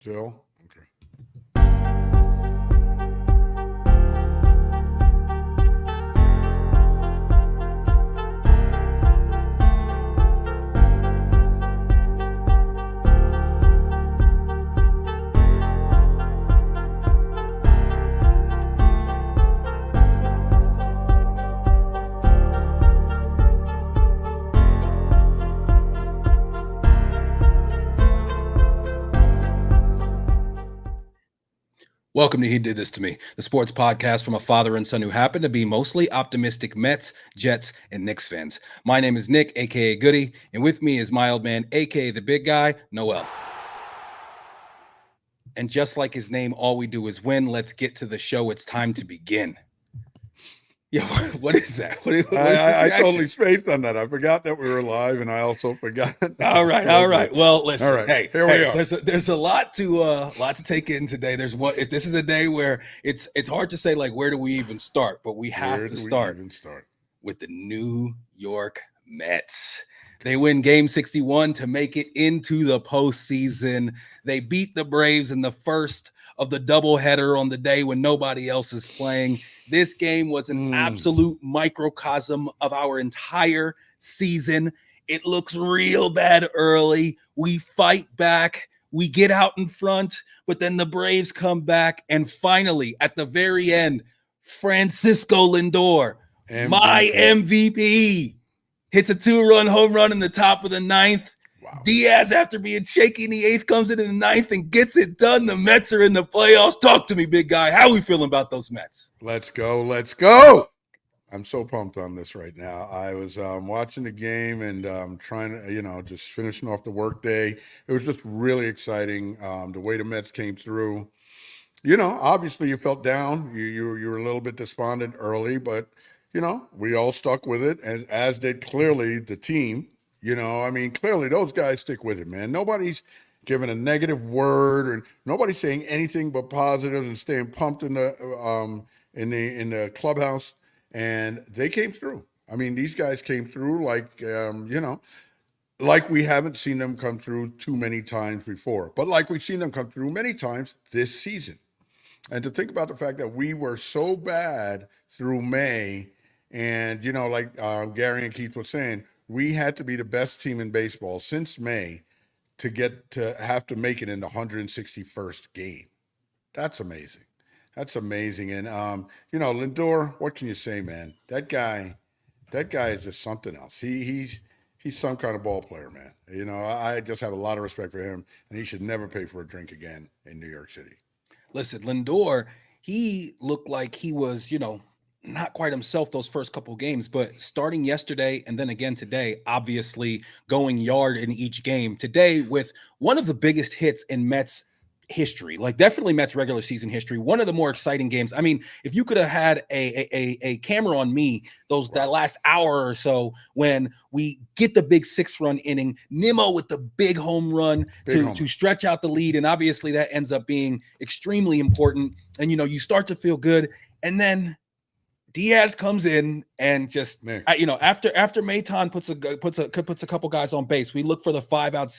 Still? Okay. Welcome to He Did This to Me, the sports podcast from a father and son who happen to be mostly optimistic Mets, Jets, and Knicks fans. My name is Nick, a.k.a. Goody, and with me is my old man, a.k.a. the big guy, Noel. And just like his name, all we do is win. Let's get to the show. It's time to begin. Yo, what is that? I totally spaced on that. I forgot that we were live, and I also forgot. All right. Well, listen. All right. Hey, Here we are. There's a lot to take in today. This is a day where it's hard to say like where do we even start, but we have to start with the New York Mets. They win game 61 to make it into the postseason. They beat the Braves in the first of the doubleheader on the day when nobody else is playing. This game was an absolute microcosm of our entire season. It looks real bad early. We fight back. We get out in front, but then the Braves come back. And finally, at the very end, Francisco Lindor, my MVP, hits a 2-run home run in the top of the ninth. Wow. Diaz, after being shaky in the eighth, comes in the ninth and gets it done. The Mets are in the playoffs. Talk to me, big guy. How are we feeling about those Mets? Let's go. I'm so pumped on this right now. I was watching the game and trying to, just finishing off the workday. It was just really exciting the way the Mets came through. Obviously you felt down. You were a little bit despondent early, but, we all stuck with it, as did clearly the team. Clearly those guys stick with it, man. Nobody's giving a negative word, or nobody's saying anything but positive and staying pumped in the clubhouse. And they came through. These guys came through like we haven't seen them come through too many times before, but like we've seen them come through many times this season. And to think about the fact that we were so bad through May, and like Gary and Keith were saying, we had to be the best team in baseball since May to have to make it in the 161st game. That's amazing. And Lindor, what can you say, man? That guy is just something else. He's some kind of ball player, man. I just have a lot of respect for him, and he should never pay for a drink again in New York City. Listen, Lindor, he looked like he was, not quite himself those first couple games, but starting yesterday and then again today, obviously going yard in each game. Today with one of the biggest hits in Mets history, like definitely Mets regular season history, one of the more exciting games. If you could have had a camera on me that last hour or so when we get the big 6-run inning, Nimmo with the big home run to stretch out the lead, and obviously that ends up being extremely important, and you start to feel good, and then Diaz comes in and just, after Maton puts a couple guys on base, we look for the 5-out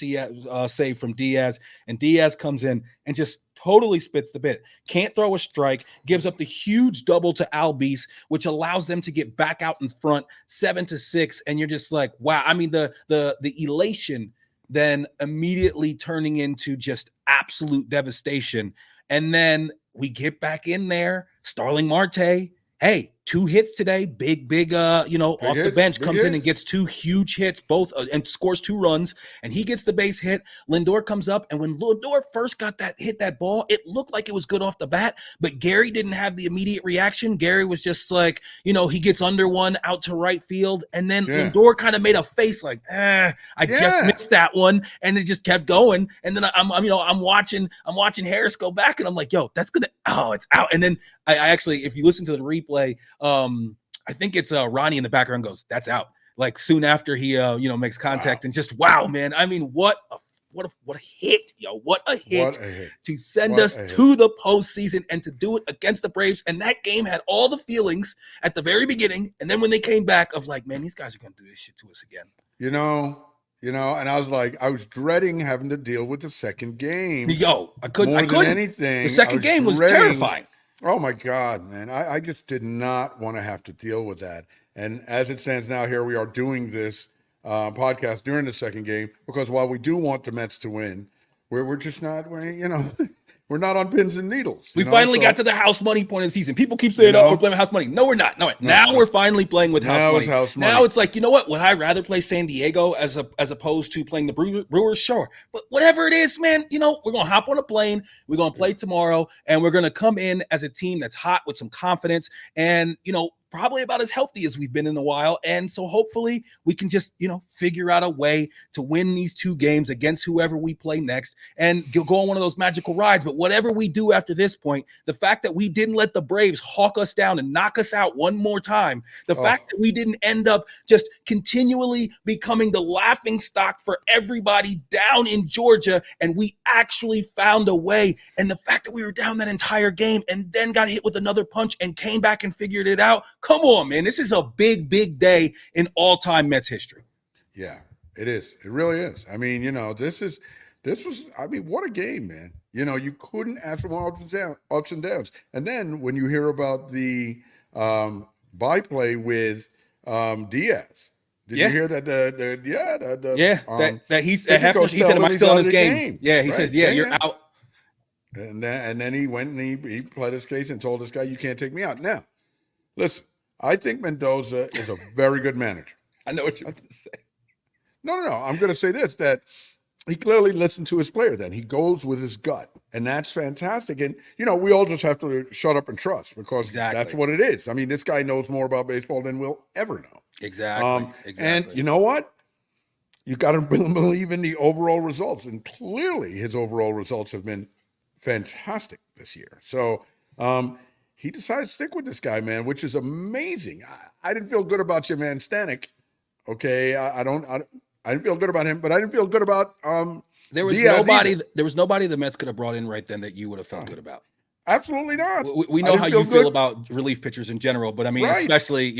save from Diaz, and Diaz comes in and just totally spits the bit. Can't throw a strike, gives up the huge double to Albies, which allows them to get back out in front 7-6, and you're just like, wow. The elation then immediately turning into just absolute devastation, and then we get back in there. Starling Marte. Hey, 2 hits today, big, off the bench, comes in and gets 2 huge hits, both, and scores 2 runs, and he gets the base hit. Lindor comes up, and when Lindor first hit that ball, it looked like it was good off the bat, but Gary didn't have the immediate reaction. Gary was just like, he gets under one out to right field, and then Lindor kind of made a face like, just missed that one, and it just kept going. And then I'm watching Harris go back, and I'm like, yo, it's out. And then I actually, if you listen to the replay, I think it's Ronnie in the background goes, that's out. Like soon after he makes contact, and just wow, man. What a hit, yo! What a hit to send us to the postseason and to do it against the Braves. And that game had all the feelings at the very beginning, and then when they came back of like, man, these guys are gonna do this shit to us again. and I was like, I was dreading having to deal with the second game Yo, I couldn't. more I than couldn't. anything. The I second was game was dreading. terrifying. Oh my God, man. I just did not want to have to deal with that. And as it stands now, here we are doing this podcast during the second game because while we do want the Mets to win, we're just not, we're not on pins and needles. We finally got to the house money point of the season. People keep saying, "Oh, we're playing house money." No, we're not. No, now we're finally playing with house money. Now it's like, you know what? Would I rather play San Diego as opposed to playing the Brewers? Sure, but whatever it is, man, we're gonna hop on a plane. We're gonna play tomorrow, and we're gonna come in as a team that's hot with some confidence, and probably about as healthy as we've been in a while. And so hopefully we can just, figure out a way to win these 2 games against whoever we play next and go on one of those magical rides. But whatever we do after this point, the fact that we didn't let the Braves hawk us down and knock us out one more time, the fact that we didn't end up just continually becoming the laughing stock for everybody down in Georgia, and we actually found a way, and the fact that we were down that entire game and then got hit with another punch and came back and figured it out. Come on, man. This is a big, big day in all-time Mets history. Yeah, it is. It really is. I mean, this was, what a game, man. You couldn't ask for more ups and downs. And then when you hear about the byplay with Diaz, did you hear that? That he's at half. He said, "Am I still in this game?" Yeah, he says, "Yeah, you're out." And then he went and he played his case and told this guy, "You can't take me out." Now, listen, I think Mendoza is a very good manager. I know what you're going to say. No. I'm going to say this, that he clearly listened to his player then. He goes with his gut, and that's fantastic. And, we all just have to shut up and trust because that's what it is. I mean, this guy knows more about baseball than we'll ever know. Exactly. And you know what? You got to believe in the overall results. And clearly his overall results have been fantastic this year. So, he decided to stick with this guy, man, which is amazing. I didn't feel good about your man Stanek. Okay, I didn't feel good about him, but I didn't feel good about there was Diaz nobody. either. There was nobody the Mets could have brought in right then that you would have felt good about. Absolutely not. We know how you feel about relief pitchers in general, but I mean, especially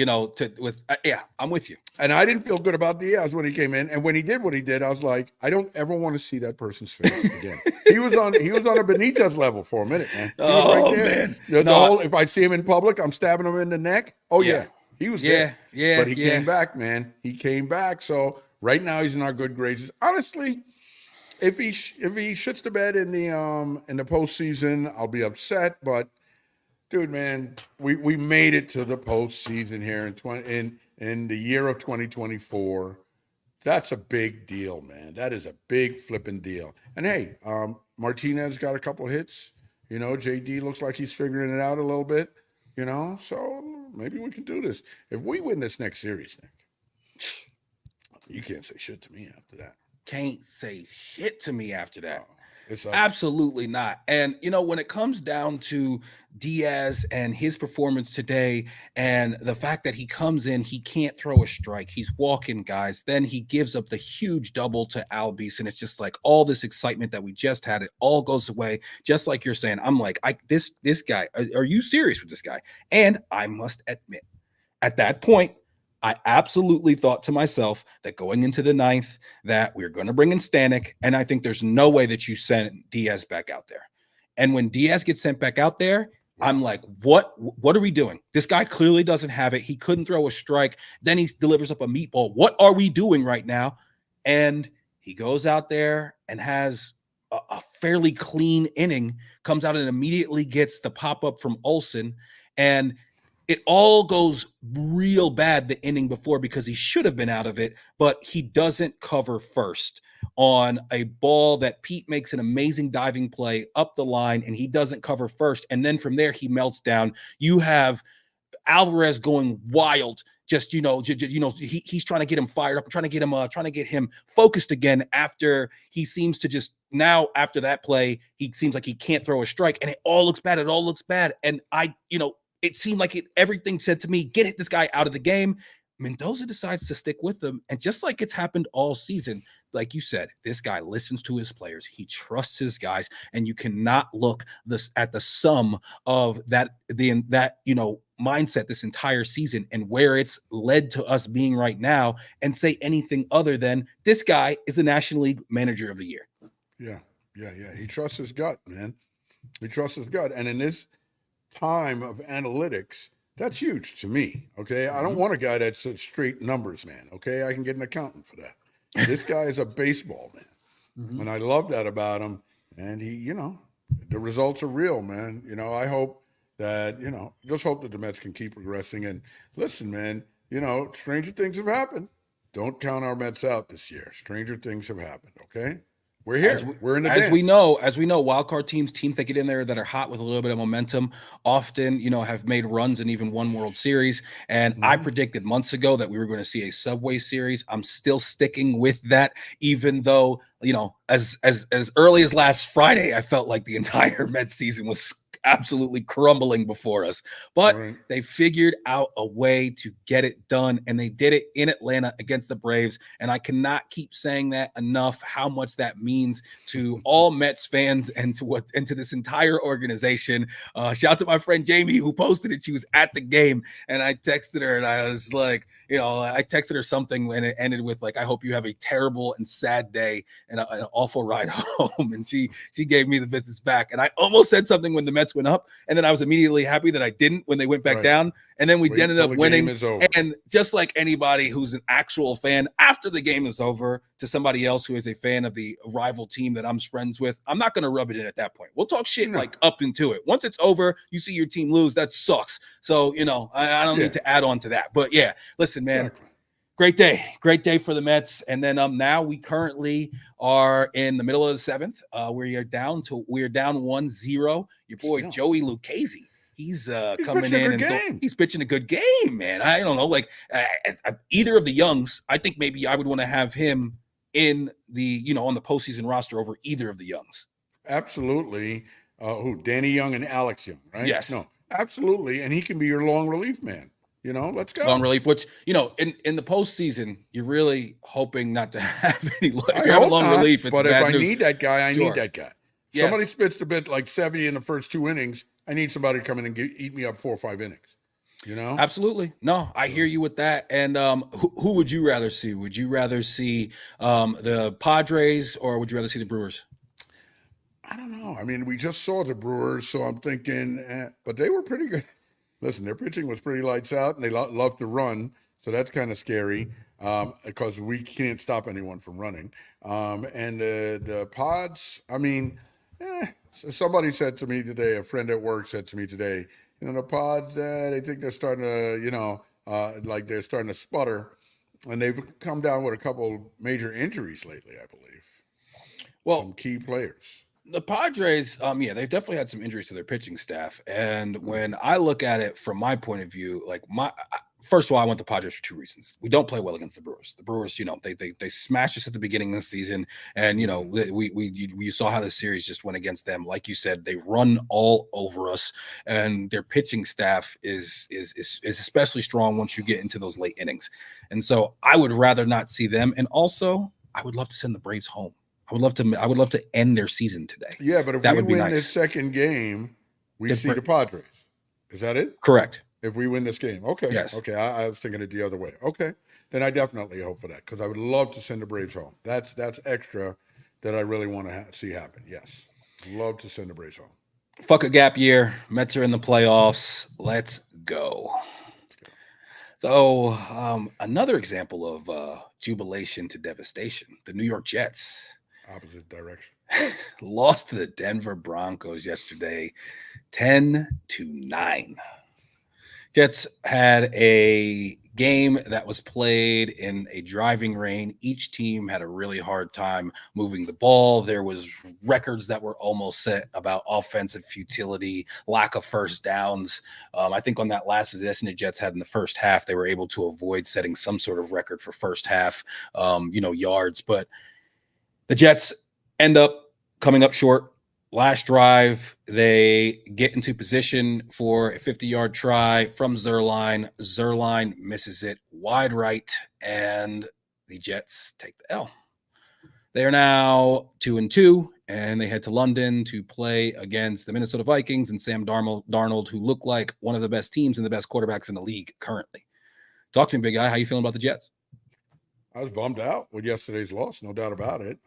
I'm with you. And I didn't feel good about Diaz when he came in, and when he did what he did, I was like, I don't ever want to see that person's face again. He was on a Benitez level for a minute, man. He was right there. Man, if I see him in public, I'm stabbing him in the neck. Oh yeah. He was there. Yeah. But he came back, man. He came back. So right now he's in our good graces. Honestly, if he shits the bed in the postseason, I'll be upset. But dude, man, we made it to the postseason here in the year of 2024. That's a big deal, man. That is a big flipping deal. And hey, Martinez got a couple of hits. JD looks like he's figuring it out a little bit. So maybe we can do this. If we win this next series, Nick, you can't say shit to me after that. Can't say shit to me after that. It's absolutely not. And when it comes down to Diaz and his performance today, and the fact that he comes in, he can't throw a strike. He's walking guys. Then he gives up the huge double to Albies, and it's just like all this excitement that we just had. It all goes away, just like you're saying. I'm like, this guy. Are you serious with this guy? And I must admit, at that point, I absolutely thought to myself that going into the 9th that we're going to bring in Stanek, and I think there's no way that you send Diaz back out there. And when Diaz gets sent back out there, I'm like, what are we doing? This guy clearly doesn't have it. He couldn't throw a strike. Then he delivers up a meatball. What are we doing right now? And he goes out there and has a fairly clean inning, comes out and immediately gets the pop-up from Olsen, and it all goes real bad the inning before because he should have been out of it, but he doesn't cover first on a ball that Pete makes an amazing diving play up the line, and he doesn't cover first. And then from there, he melts down. You have Alvarez going wild. He's trying to get him fired up, trying to get him focused again after he seems to just now after that play, he seems like he can't throw a strike, and it all looks bad. And it seemed like everything said to me, get this guy out of the game. Mendoza decides to stick with them. And just like it's happened all season, like you said, this guy listens to his players. He trusts his guys. And you cannot look at the sum of that mindset this entire season and where it's led to us being right now and say anything other than this guy is the National League Manager of the Year. Yeah. He trusts his gut, man. He trusts his gut. And in this time of analytics, that's huge to me. Okay. I don't want a guy that's a straight numbers man. Okay. I can get an accountant for that. This guy is a baseball man. And I love that about him. And he, the results are real, man. I hope that, just hope that the Mets can keep progressing. And listen, man, stranger things have happened. Don't count our Mets out this year. Stranger things have happened. Okay. We're here. We're in the dance. As we know, wildcard teams that get in there that are hot with a little bit of momentum, often, have made runs and even won World Series. And I predicted months ago that we were going to see a Subway Series. I'm still sticking with that, even though, as early as last Friday, I felt like the entire Mets season was absolutely crumbling before us, but they figured out a way to get it done, and they did it in Atlanta against the Braves. And I cannot keep saying that enough, how much that means to all Mets fans and to this entire organization. Shout out to my friend Jamie, who posted it. She was at the game, and I texted her and I was like, I texted her something and it ended with like, I hope you have a terrible and sad day and an awful ride home. And she gave me the business back. And I almost said something when the Mets went up, and then I was immediately happy that I didn't when they went back down. And then we ended up winning. And just like anybody who's an actual fan after the game is over to somebody else who is a fan of the rival team that I'm friends with, I'm not going to rub it in at that point. We'll talk shit like up into it. Once it's over, you see your team lose, that sucks. So, I don't need to add on to that. But yeah, listen, man, great day for the Mets. And then now we currently are in the middle of the seventh. We are down 1-0. Your boy Joey Lucchesi. He's coming in and he's pitching a good game, man. I don't know, like either of the youngs. I think maybe I would want to have him in the on the postseason roster over either of the youngs. Absolutely. Who? Danny Young and Alex Young, right? Yes. No, absolutely. And he can be your long relief man. Let's go. Long relief, which, in the postseason, you're really hoping not to have any. If you have a long relief, it's but bad if news. I need that guy, I need that guy. Yes. Somebody spits a bit like Sevy in the first 2 innings. I need somebody to come in and eat me up 4 or 5 innings. Absolutely. No, I hear you with that. And who would you rather see? Would you rather see the Padres or would you rather see the Brewers? I don't know. I mean, we just saw the Brewers, so I'm thinking, but they were pretty good. Listen, their pitching was pretty lights out, and they love to run, so that's kind of scary because we can't stop anyone from running. And the Pods, I mean, somebody said to me today, a friend at work said to me today, the Pods, they think they're starting to, like they're starting to sputter, and they've come down with a couple major injuries lately, I believe. Well, some key players. The Padres, they've definitely had some injuries to their pitching staff. And when I look at it from my point of view, like first of all, I want the Padres for 2 reasons. We don't play well against the Brewers. The Brewers, they smashed us at the beginning of the season, and we saw how the series just went against them. Like you said, they run all over us, and their pitching staff is especially strong once you get into those late innings. And so I would rather not see them. And also, I would love to send the Braves home. I would love to end their season today. Yeah, but if we win this second game, we see the Padres. Is that it? Correct. If we win this game. Okay. Yes. Okay. I was thinking it the other way. Okay. Then I definitely hope for that because I would love to send the Braves home. That's extra that I really want to see happen. Yes. Love to send the Braves home. Fuck a gap year. Mets are in the playoffs. Let's go. So another example of jubilation to devastation. The New York Jets. Opposite direction. Lost to the Denver Broncos yesterday, 10-9. Jets had a game that was played in a driving rain. Each team had a really hard time moving the ball. There was records that were almost set about offensive futility, lack of first downs. I think on that last possession the Jets had in the first half, they were able to avoid setting some sort of record for first half, yards. But the Jets end up coming up short. Last drive, they get into position for a 50-yard try from Zerline. Zerline misses it wide right, and the Jets take the L. They are now 2-2, and they head to London to play against the Minnesota Vikings and Sam Darnold, who look like one of the best teams and the best quarterbacks in the league currently. Talk to me, big guy. How you feeling about the Jets? I was bummed out with yesterday's loss, no doubt about it.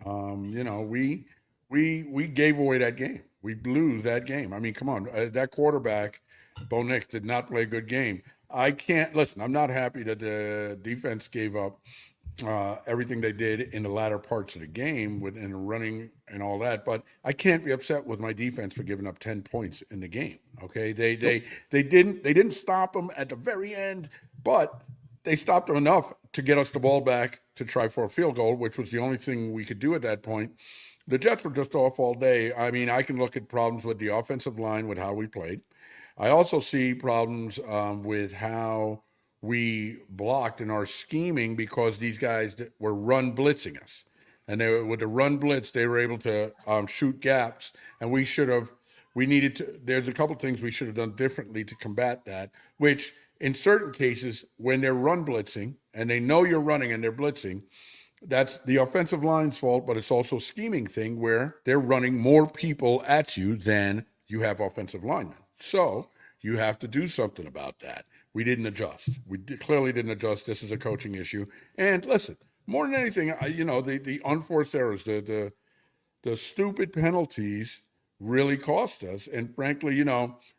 We gave away that game. We blew that game. I mean, come on, that quarterback, Bo Nix, did not play a good game. I can't listen. I'm not happy that the defense gave up everything they did in the latter parts of the game in the running and all that. But I can't be upset with my defense for giving up 10 points in the game. Okay, they didn't stop them at the very end, but they stopped them enough to get us the ball back to try for a field goal, which was the only thing we could do at that point. The Jets were just off all day. I mean, I can look at problems with the offensive line with how we played. I also see problems with how we blocked in our scheming because these guys were run blitzing us. And with the run blitz, they were able to shoot gaps. And there's a couple things we should have done differently to combat that, which in certain cases, when they're run blitzing and they know you're running and they're blitzing, that's the offensive line's fault, but it's also a scheming thing where they're running more people at you than you have offensive linemen. So you have to do something about that. We didn't adjust. Clearly didn't adjust. This is a coaching issue. And listen, more than anything, the unforced errors, the stupid penalties really cost us. And frankly,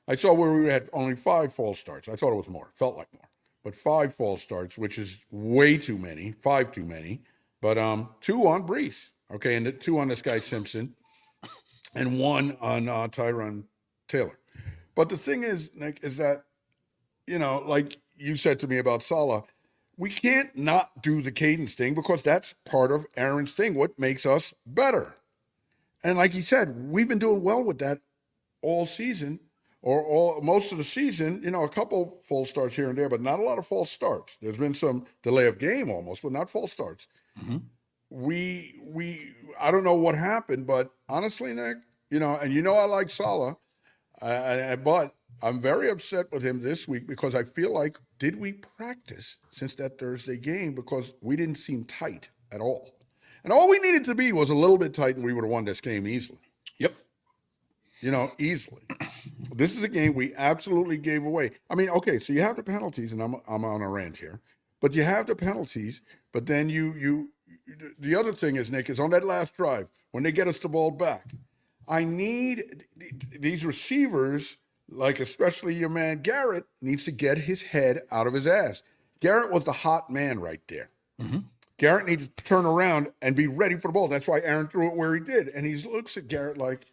I saw where we had only 5 false starts. I thought it was more. Felt like more. But 5 false starts, which is way too many. 5 too many. But 2 on Brees. Okay, and 2 on this guy Simpson. And 1 on Tyron Taylor. But the thing is, Nick, is that, like you said to me about Salah, we can't not do the cadence thing because that's part of Aaron's thing, what makes us better. And like you said, we've been doing well with that all season or most of the season, a couple false starts here and there, but not a lot of false starts. There's been some delay of game almost, but not false starts. Mm-hmm. I don't know what happened, but honestly, Nick, and I like Salah, but I'm very upset with him this week because I feel like, did we practice since that Thursday game? Because we didn't seem tight at all. And all we needed to be was a little bit tight and we would have won this game easily. Yep. Easily. This is a game we absolutely gave away. I mean, okay, so you have the penalties, and I'm on a rant here, but you have the penalties, but then the other thing is, Nick, is on that last drive, when they get us the ball back, I need these receivers, like especially your man Garrett, needs to get his head out of his ass. Garrett was the hot man right there. Mm-hmm. Garrett needs to turn around and be ready for the ball. That's why Aaron threw it where he did. And he looks at Garrett like,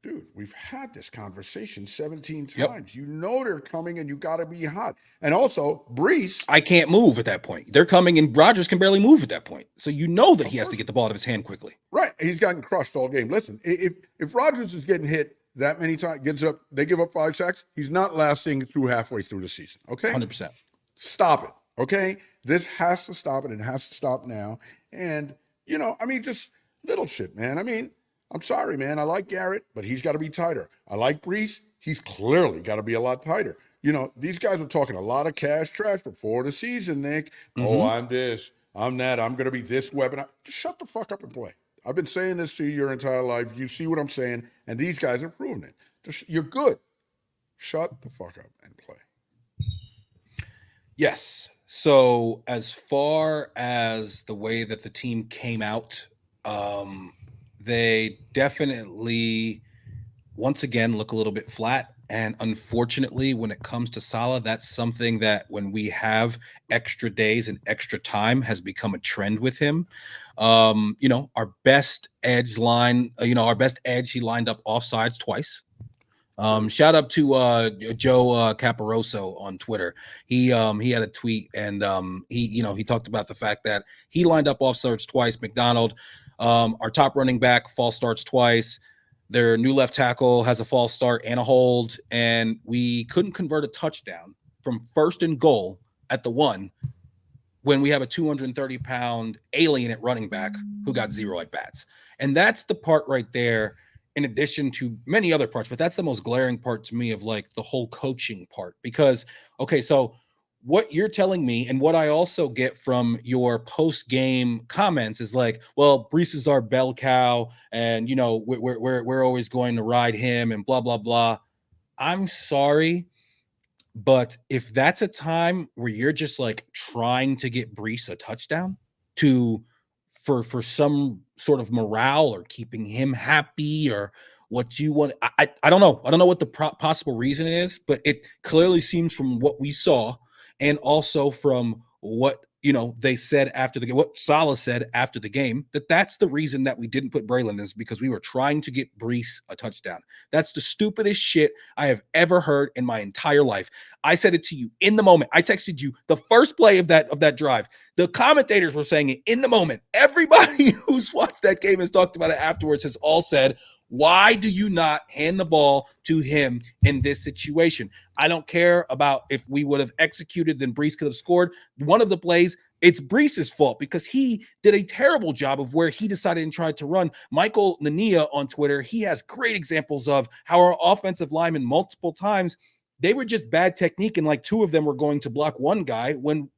dude, we've had this conversation 17 times. Yep. They're coming and you got to be hot. And also, Brees. I can't move at that point. They're coming and Rodgers can barely move at that point. So that he has to get the ball out of his hand quickly. Right. He's gotten crushed all game. Listen, if Rodgers is getting hit that many times, they give up 5 sacks, he's not lasting halfway through the season. Okay? 100%. Stop it. Okay? This has to stop it. It has to stop now. And, just little shit, man. I mean, I'm sorry, man. I like Garrett, but he's got to be tighter. I like Brees. He's clearly got to be a lot tighter. These guys were talking a lot of cash trash before the season, Nick. Mm-hmm. Oh, I'm this, I'm that, I'm going to be this weapon. Just shut the fuck up and play. I've been saying this to you your entire life. You see what I'm saying, and these guys are proving it. You're good. Shut the fuck up and play. Yes. So as far as the way that the team came out, they definitely, once again, look a little bit flat. And unfortunately, when it comes to Salah, that's something that when we have extra days and extra time has become a trend with him. Our best edge, he lined up offsides twice. Shout out to Joe Caparoso on Twitter. He had a tweet and he talked about the fact that he lined up offsides twice. McDonald, our top running back, false starts twice. Their new left tackle has a false start and a hold, and we couldn't convert a touchdown from 1st and goal at the 1 when we have a 230-pound alien at running back who got 0 at bats. And that's the part right there, in addition to many other parts, but that's the most glaring part to me of like the whole coaching part. Because, okay, so what you're telling me and what I also get from your post-game comments is like, well, Brees is our bell cow, and we're always going to ride him and blah blah blah. I'm sorry, but if that's a time where you're just like trying to get Brees a touchdown to for some sort of morale or keeping him happy or what you want, I don't know. I don't know what the possible reason is, but it clearly seems from what we saw and also from what they said after the game, what Saleh said after the game, that's the reason that we didn't put Braylon is because we were trying to get Brees a touchdown. That's the stupidest shit I have ever heard in my entire life. I said it to you in the moment. I texted you the first play of that drive. The commentators were saying it in the moment. Everybody who's watched that game has talked about it afterwards has all said, why do you not hand the ball to him in this situation? I don't care about if we would have executed, then Brees could have scored. One of the plays, it's Brees's fault because he did a terrible job of where he decided and tried to run. Michael Nania on Twitter, he has great examples of how our offensive linemen multiple times, they were just bad technique, and like two of them were going to block one guy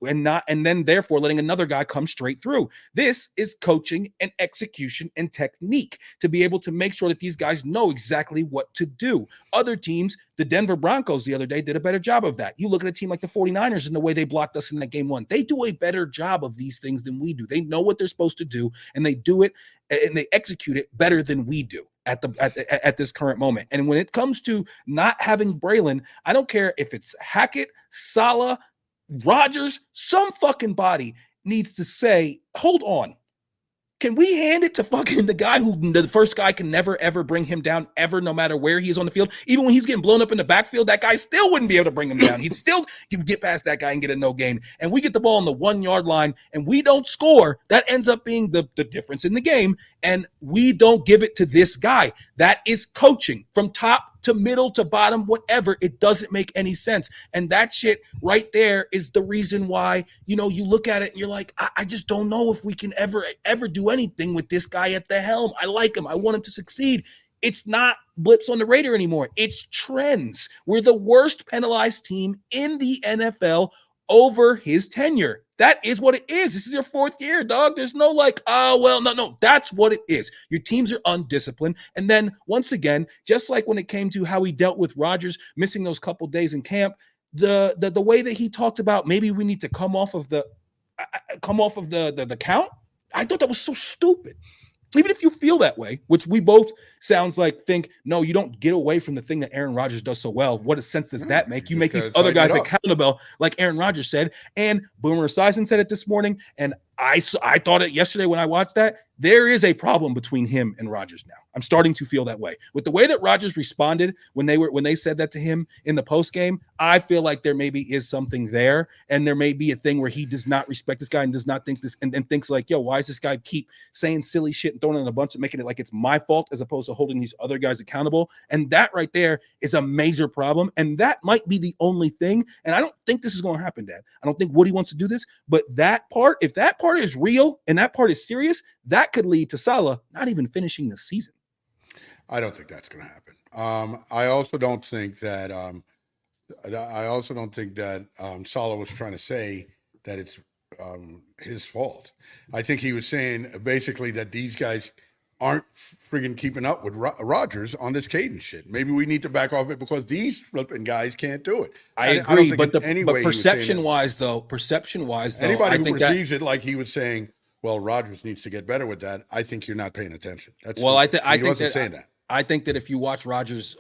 and then therefore letting another guy come straight through. This is coaching and execution and technique to be able to make sure that these guys know exactly what to do. Other teams, the Denver Broncos the other day did a better job of that. You look at a team like the 49ers and the way they blocked us in that game one. They do a better job of these things than we do. They know what they're supposed to do, and they do it and they execute it better than we do at this current moment. And when it comes to not having Braylon, I don't care if it's Hackett, Saleh, Rodgers, some fucking body needs to say, hold on. Can we hand it to fucking the guy who the first guy can never, ever bring him down ever, no matter where he is on the field? Even when he's getting blown up in the backfield, that guy still wouldn't be able to bring him down. He'd still get past that guy and get a no gain. And we get the ball on the 1 yard line and we don't score. That ends up being the difference in the game. And we don't give it to this guy. That is coaching from top to middle to bottom, whatever. It doesn't make any sense. And that shit right there is the reason why, you look at it and you're like, I just don't know if we can ever do anything with this guy at the helm. I like him. I want him to succeed. It's not blips on the radar anymore. It's trends. We're the worst penalized team in the NFL over his tenure. That is what it is. This is your 4th year, dog. There's no like, no. That's what it is. Your teams are undisciplined. And then once again, just like when it came to how he dealt with Rodgers missing those couple days in camp, the way that he talked about maybe we need to come off of the count. I thought that was so stupid. Even if you feel that way, which we both sounds like think, no, you don't get away from the thing that Aaron Rodgers does so well. What sense does that make? You make these other guys accountable, like Aaron Rodgers said. And Boomer Esiason said it this morning. And I thought it yesterday when I watched that. There is a problem between him and Rodgers now. I'm starting to feel that way. With the way that Rodgers responded when they said that to him in the post game, I feel like there maybe is something there, and there may be a thing where he does not respect this guy and does not think this and thinks like, yo, why is this guy keep saying silly shit and throwing in a bunch and making it like it's my fault as opposed to holding these other guys accountable? And that right there is a major problem, and that might be the only thing. And I don't think this is going to happen, Dad. I don't think Woody wants to do this, but that part, if that part is real and that part is serious, that could lead to Saleh not even finishing the season. I don't think that's going to happen. I also don't think that Saleh was trying to say that it's his fault. I think he was saying basically that these guys aren't friggin' keeping up with Rodgers on this cadence shit. Maybe we need to back off it because these flipping guys can't do it. I agree, but perception-wise, anybody who perceives it like he was saying, well, Rodgers needs to get better with that, I think you're not paying attention. I think that if you watch Rodgers'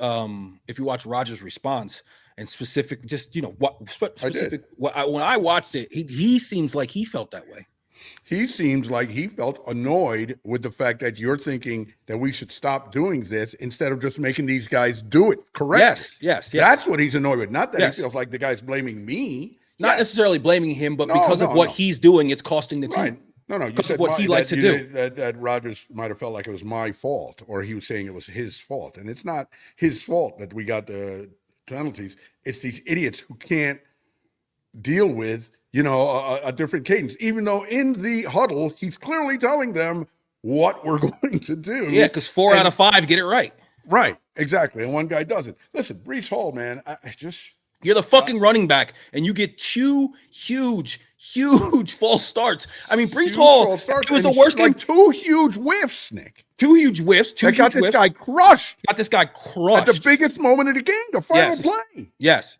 response and specific, just when I watched it, he seems like he felt that way. He seems like he felt annoyed with the fact that you're thinking that we should stop doing this instead of just making these guys do it correctly. Yes. That's what he's annoyed with. Not that he feels like the guy's blaming me. Not necessarily blaming him, but because of what he's doing, it's costing the team. Right. No. You said what he likes to do. That Rodgers might have felt like it was my fault, or he was saying it was his fault, and it's not his fault that we got the penalties. It's these idiots who can't deal with a different cadence. Even though in the huddle he's clearly telling them what we're going to do. Yeah, because 4 out of 5 get it right. Right, exactly, and one guy doesn't. Listen, Breece Hall, man, You're the fucking running back, and you get two huge false starts. I mean, Brees Hall, it was the worst game. Like 2 huge whiffs, Nick. 2 huge whiffs. That got this guy crushed. Got this guy crushed. At the biggest moment of the game, the final play. Yes.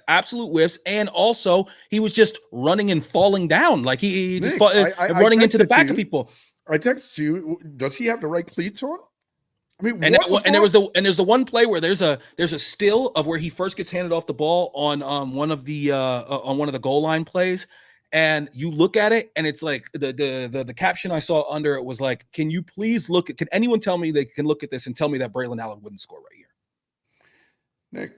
Absolute whiffs. And also, he was just running and falling down. Like he Nick, just running into the back of people. I texted you. Does he have the right cleats on? I mean, and there's the one play where there's a still of where he first gets handed off the ball on one of the goal line plays, and you look at it and it's like the caption I saw under it was like, can you please can anyone tell me they can look at this and tell me that Braylon Allen wouldn't score right here? Nick,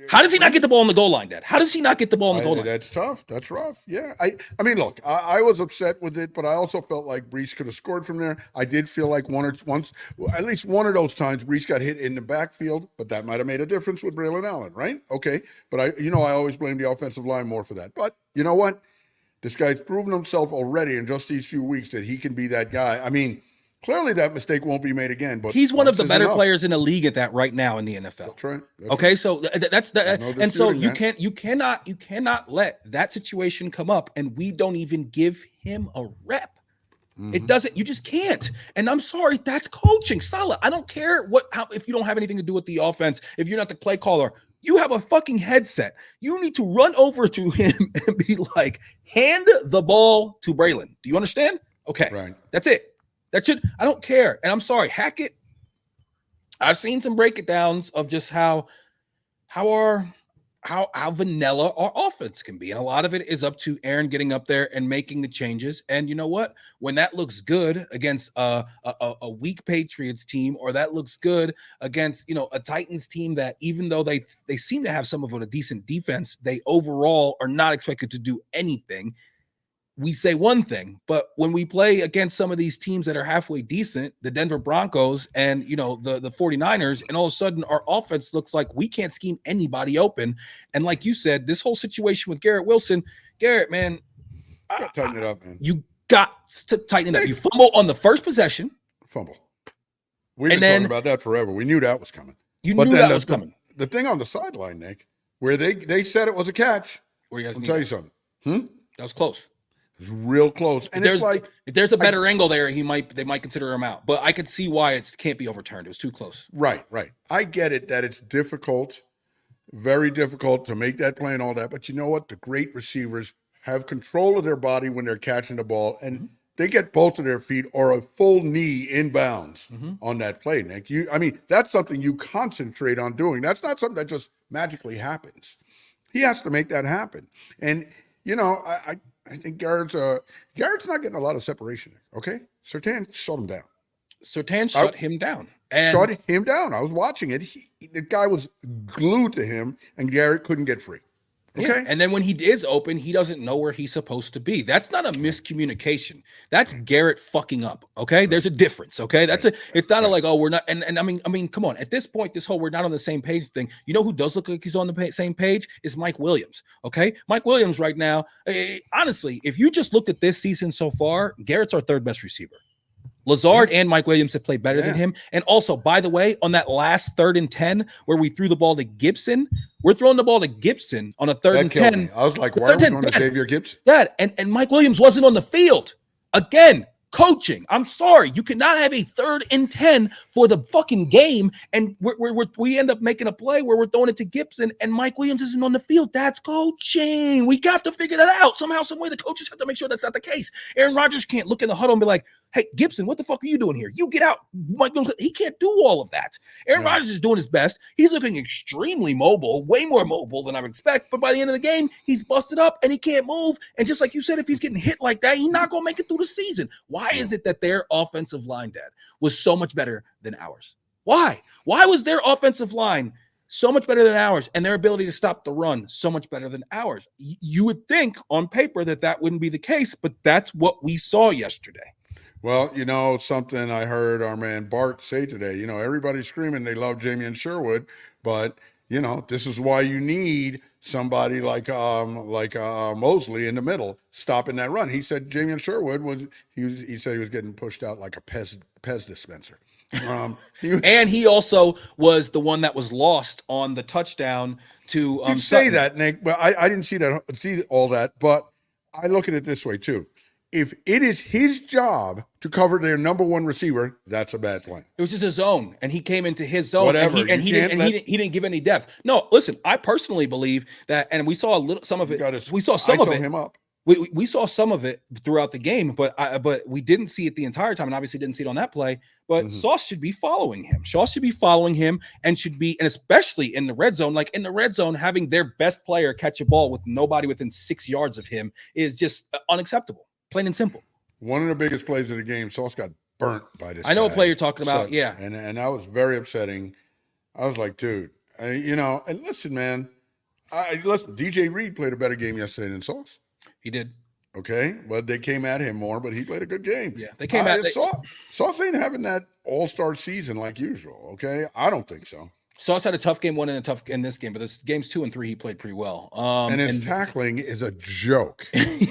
how does he not get the ball on the goal line, Dad? How does he not get the ball on the goal line? That's tough. That's rough. Yeah. I mean, look, I was upset with it, but I also felt like Brees could have scored from there. I did feel like at least one of those times Brees got hit in the backfield, but that might have made a difference with Braylon Allen, right? Okay. But I always blame the offensive line more for that. But you know what? This guy's proven himself already in just these few weeks that he can be that guy. I mean, clearly that mistake won't be made again, but he's one of the better players in the league at that right now in the NFL. That's right. Okay, so that's that, and so you cannot let that situation come up, and we don't even give him a rep. It doesn't. You just can't. And I'm sorry, that's coaching. Salah, I don't care if you don't have anything to do with the offense. If you're not the play caller, you have a fucking headset. You need to run over to him and be like, hand the ball to Braylon. Do you understand? Okay, right. That's it. That should, I don't care. And I'm sorry, Hackett, I've seen some breakdowns of just how vanilla our offense can be. And a lot of it is up to Aaron getting up there and making the changes. And you know what? When that looks good against a weak Patriots team, or that looks good against, a Titans team that even though they seem to have some of a decent defense, they overall are not expected to do anything. We say one thing, but when we play against some of these teams that are halfway decent, the Denver Broncos and, the 49ers, and all of a sudden our offense looks like we can't scheme anybody open. And like you said, this whole situation with Garrett Wilson, man, tighten it up, man. You got to tighten it up. You fumble on the first possession. We've been talking about that forever. We knew that was coming. You knew that was coming. The thing on the sideline, Nick, where they said it was a catch. I'll tell you something. That was close. It's real close. And if there's a better angle there, they might consider him out. But I could see why it can't be overturned. It was too close. Right. I get it that it's difficult, very difficult to make that play and all that. But you know what? The great receivers have control of their body when they're catching the ball, and they get both of their feet or a full knee inbounds on that play, Nick. That's something you concentrate on doing. That's not something that just magically happens. He has to make that happen. And, I think Garrett's not getting a lot of separation. Okay, Surtain shut him down. Shut him down. I was watching it. The guy was glued to him, and Garrett couldn't get free. Okay. Yeah. And then when he is open, he doesn't know where he's supposed to be. That's not a miscommunication. That's Garrett fucking up. Okay. There's a difference. Okay. It's not like, oh, we're not. And I mean, come on. At this point, this whole we're not on the same page thing. You know who does look like he's on the same page is Mike Williams. Okay. Mike Williams right now, honestly, if you just look at this season so far, Garrett's our third best receiver. Lazard and Mike Williams have played better than him. And also, by the way, on that last 3rd and 10 where we threw the ball to Gibson, we're throwing the ball to Gibson on a 3rd and 10. I was like, why are we going to Xavier Gibson? That and Mike Williams wasn't on the field. Again, coaching. I'm sorry. You cannot have a 3rd and 10 for the fucking game. And we end up making a play where we're throwing it to Gibson and Mike Williams isn't on the field. That's coaching. We got to figure that out. Somehow, some way, the coaches have to make sure that's not the case. Aaron Rodgers can't look in the huddle and be like, hey, Gibson, what the fuck are you doing here? You get out. Mike Williams, he can't do all of that. Aaron Rodgers is doing his best. He's looking extremely mobile, way more mobile than I would expect. But by the end of the game, he's busted up and he can't move. And just like you said, if he's getting hit like that, he's not going to make it through the season. Why is it that their offensive line, Dad, was so much better than ours? Why? Why was their offensive line so much better than ours and their ability to stop the run so much better than ours? You would think on paper that wouldn't be the case, but that's what we saw yesterday. Well, something I heard our man Bart say today, everybody's screaming they love Jamian Sherwood, but, this is why you need somebody like Mosley in the middle stopping that run. He said Jamian Sherwood he said he was getting pushed out like a Pez dispenser. And he also was the one that was lost on the touchdown to You say Sutton. that, Nick, but I didn't see all that. But I look at it this way too: if it is his job to cover their number one receiver, that's a bad plan. It was just a zone, and he came into his zone, Whatever. and he didn't give any depth. No, listen, I personally believe that, and we saw some of it. We saw some of it. Him up. We saw some of it throughout the game, but we didn't see it the entire time, and obviously didn't see it on that play. But Sauce should be following him. Sauce should be following him, and especially in the red zone, like in the red zone, having their best player catch a ball with nobody within 6 yards of him is just unacceptable, plain and simple. One of the biggest plays of the game, Sauce got burnt by this. I know guy. what play you're talking about. So, yeah, and that was very upsetting. I was like, dude, and listen, man, listen. DJ Reed played a better game yesterday than Sauce. He did. Okay, but they came at him more, but he played a good game. Yeah, they came at Sauce ain't having that all-star season like usual. Okay, I don't think so. Sauce had a tough game one and a tough in this game, but this games 2 and 3 he played pretty well. And his tackling is a joke.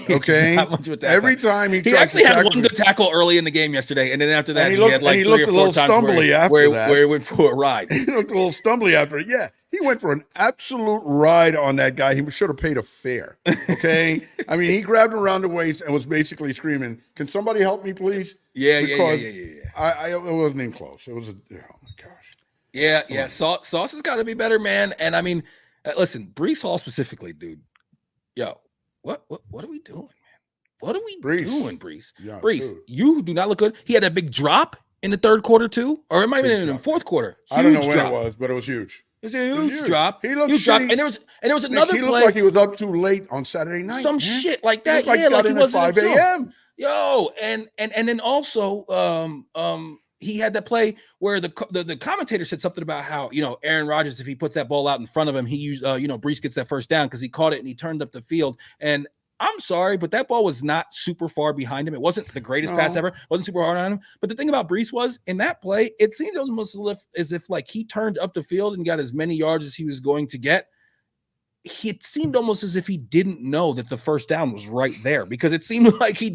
Okay, every time he actually had one good tackle early in the game yesterday, and then after that he had like 3 or 4 times where he went for a ride. He looked a little stumbly after it. Yeah, he went for an absolute ride on that guy. He should have paid a fare. Okay, I mean he grabbed him around the waist and was basically screaming, "Can somebody help me, please?" Yeah. It wasn't even close. It was oh my gosh. Yeah. Sauce has got to be better, man. And I mean, listen, Breece Hall specifically, dude. Yo, what are we doing, man? What are we doing, Breece? Yeah, Breece, you do not look good. He had that big drop in the third quarter too, or it might have been in the fourth quarter. I don't know when it was, but it was huge. It was a huge drop. He looked shitty. And there was another play. He looked like he was up too late on Saturday night. Some shit like that. Like he wasn't at 5 a.m. Yo, and then also he had that play where the commentator said something about how, Aaron Rodgers, if he puts that ball out in front of him, he used, Breece gets that first down because he caught it and he turned up the field. And I'm sorry, but that ball was not super far behind him. It wasn't the greatest pass ever. It wasn't super hard on him. But the thing about Breece was in that play, it seemed almost as if like he turned up the field and got as many yards as he was going to get. It seemed almost as if he didn't know that the first down was right there, because it seemed like he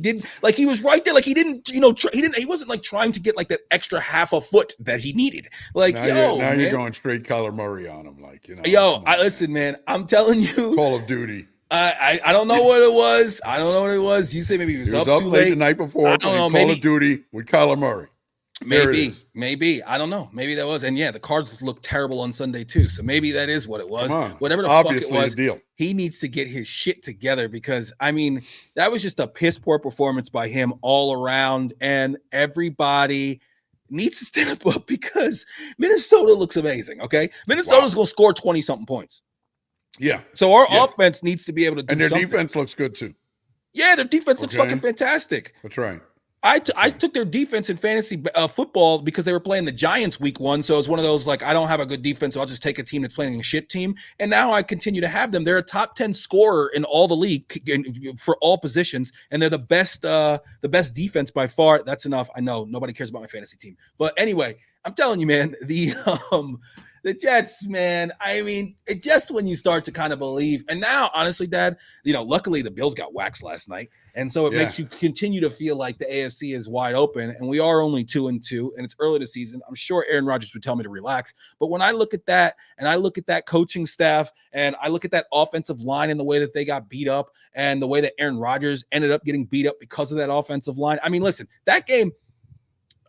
was right there. Like he didn't, he wasn't like trying to get like that extra half a foot that he needed. Like, now you're going straight Kyler Murray on him. Like, listen, man, I'm telling you, Call of Duty. I don't know what it was. I don't know what it was. You say maybe he was up too late the night before. I don't know. Call of Duty with Kyler Murray. Maybe. I don't know. Maybe that was. And yeah, the Cards looked terrible on Sunday too. So maybe that is what it was. Whatever the fuck it was, he needs to get his shit together, because I mean, that was just a piss poor performance by him all around, and everybody needs to step up because Minnesota looks amazing. Okay. Minnesota's going to score 20 something points. Yeah. So our offense needs to be able to do and their something. defense looks good too. Yeah, their defense looks fucking fantastic. That's right. I took their defense in fantasy football because they were playing the Giants week 1. So it's one of those, like, I don't have a good defense, so I'll just take a team that's playing a shit team. And now I continue to have them. They're a top 10 scorer in all the league for all positions. And they're the best defense by far. That's enough. I know nobody cares about my fantasy team. But anyway, I'm telling you, man, the Jets, man, I mean, just when you start to kind of believe, and now, honestly, Dad, luckily the Bills got waxed last night. And so it makes you continue to feel like the AFC is wide open, and we are only 2-2, and it's early in the season. I'm sure Aaron Rodgers would tell me to relax. But when I look at that, and I look at that coaching staff, and I look at that offensive line and the way that they got beat up, and the way that Aaron Rodgers ended up getting beat up because of that offensive line. I mean, listen, that game,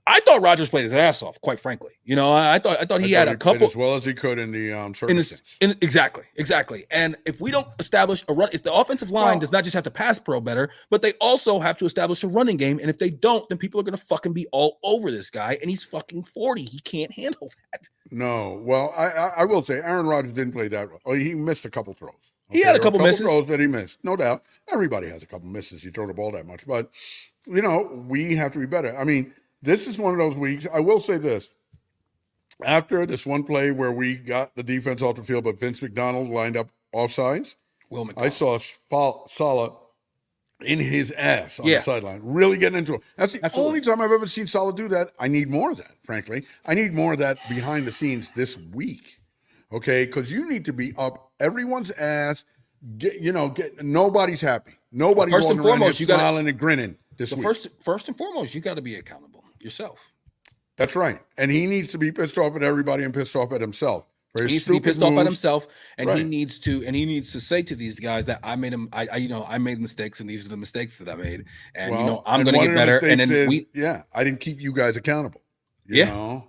I thought Rodgers played his ass off, quite frankly. I thought he had a couple as well as he could in the circumstance. Exactly. And if we don't establish a run, if the offensive line does not just have to pass pro better, but they also have to establish a running game. And if they don't, then people are going to fucking be all over this guy. And he's fucking 40. He can't handle that. No. Well, I will say Aaron Rodgers didn't play that well. Oh, he missed a couple throws. Okay? He had a couple misses. Throws that he missed, no doubt. Everybody has a couple misses. You throw the ball that much, but we have to be better. I mean, this is one of those weeks. I will say this. After this one play where we got the defense off the field, but Vince McDonald lined up offsides, I saw Saleh in his ass on the sideline, really getting into it. That's the only time I've ever seen Saleh do that. I need more of that, frankly. I need more of that behind the scenes this week, okay? Because you need to be up everyone's ass. Nobody's happy. Nobody's walking around here smiling and grinning this week. First and foremost, you got to be accountable yourself. That's right. And he needs to be pissed off at everybody and pissed off at himself for He his needs to be stupid pissed off at moves. himself, and Right. he needs to say to these guys that I made him. I made mistakes, and these are the mistakes that I made, and Well, I'm and going to one get of the better. And mistakes then is, yeah, I didn't keep you guys accountable. Yeah.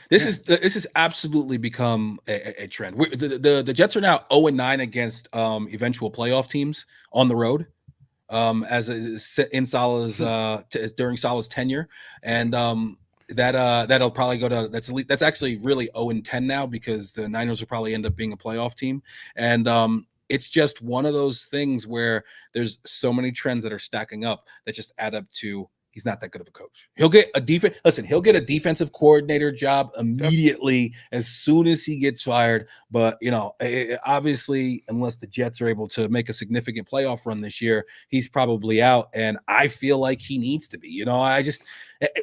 This Yeah. has absolutely become a trend. The Jets are now 0-9 against eventual playoff teams on the road. As in Salah's during Salah's tenure, and that'll probably go to that's actually really 0-10 now, because the Niners will probably end up being a playoff team, and it's just one of those things where there's so many trends that are stacking up that just add up to he's not that good of a coach. He'll get a he'll get a defensive coordinator job immediately as soon as he gets fired. But obviously, unless the Jets are able to make a significant playoff run this year, he's probably out. And I feel like he needs to be.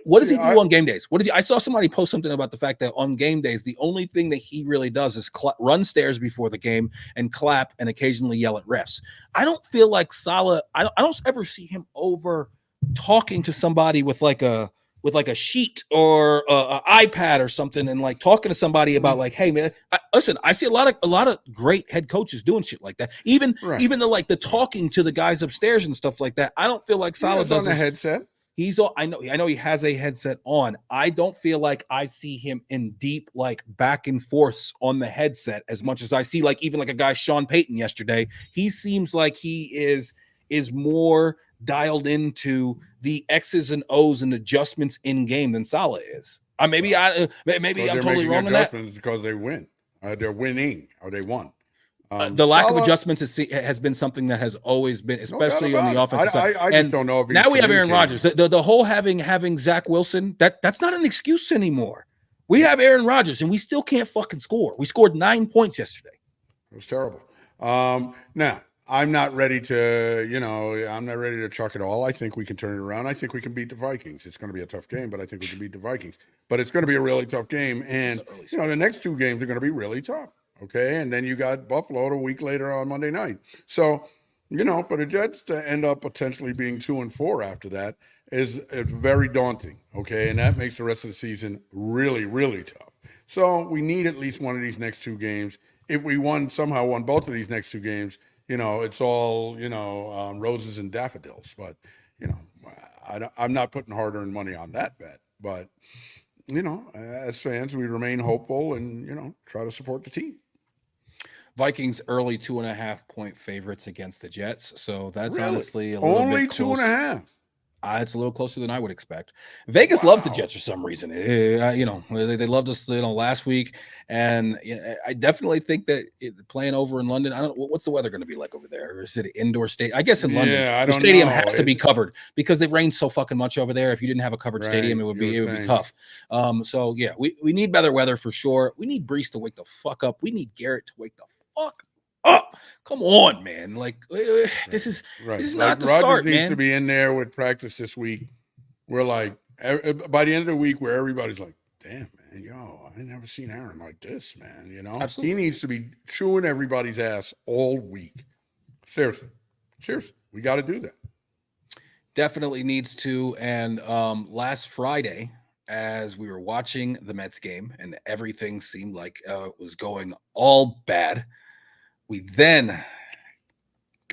What does he do on game days? I saw somebody post something about the fact that on game days, the only thing that he really does is run stairs before the game and clap and occasionally yell at refs. I don't feel like Salah. I don't ever see him over talking to somebody with like a sheet or a iPad or something, and like talking to somebody about like, hey man, listen, I see a lot of great head coaches doing shit like that. Even the talking to the guys upstairs and stuff like that. I don't feel like Salah does on a headset. I know he has a headset on. I don't feel like I see him in deep like back and forths on the headset as much as I see like even like a guy Sean Payton yesterday. He seems like he is more dialed into the X's and O's and adjustments in game than Salah is. Maybe I'm totally wrong on that. Because they win. They're winning or they won. The lack of adjustments has been something that has always been, especially on the offensive side. I just don't know if now we have Aaron Rodgers. The whole having Zach Wilson, that's not an excuse anymore. We have Aaron Rodgers, and we still can't fucking score. We scored 9 points yesterday. It was terrible. Now, I'm not ready to chuck it all. I think we can turn it around. I think we can beat the Vikings. It's going to be a tough game, but I think we can beat the Vikings. But it's going to be a really tough game. And, the next two games are going to be really tough. Okay. And then you got Buffalo a week later on Monday night. So, for the Jets to end up potentially being 2-4 after that it's very daunting. Okay. And that makes the rest of the season really, really tough. So we need at least one of these next two games. If we somehow won both of these next two games, it's all, roses and daffodils. But, I'm not putting hard-earned money on that bet. But, as fans, we remain hopeful and, try to support the team. Vikings early 2.5 point favorites against the Jets. So that's honestly a little bit close. Only 2.5. It's a little closer than I would expect. Vegas loves the Jets for some reason. They loved us, last week, and I definitely think that playing over in London. I don't know what's the weather going to be like over there. Or is it an indoor state? I guess in London, the stadium has to be covered because it rains so fucking much over there. If you didn't have a covered stadium, it would be tough. So yeah, we need better weather for sure. We need Brees to wake the fuck up. We need Garrett to wake the fuck up. Come on, man. Like this is not the Rodgers start, needs man. to be in there with practice this week. We're like, by the end of the week, where everybody's like, damn, man, I never seen Aaron like this, man. Absolutely. He needs to be chewing everybody's ass all week. Seriously, we got to do that. Definitely needs to. And last Friday, as we were watching the Mets game and everything seemed like it was going all bad,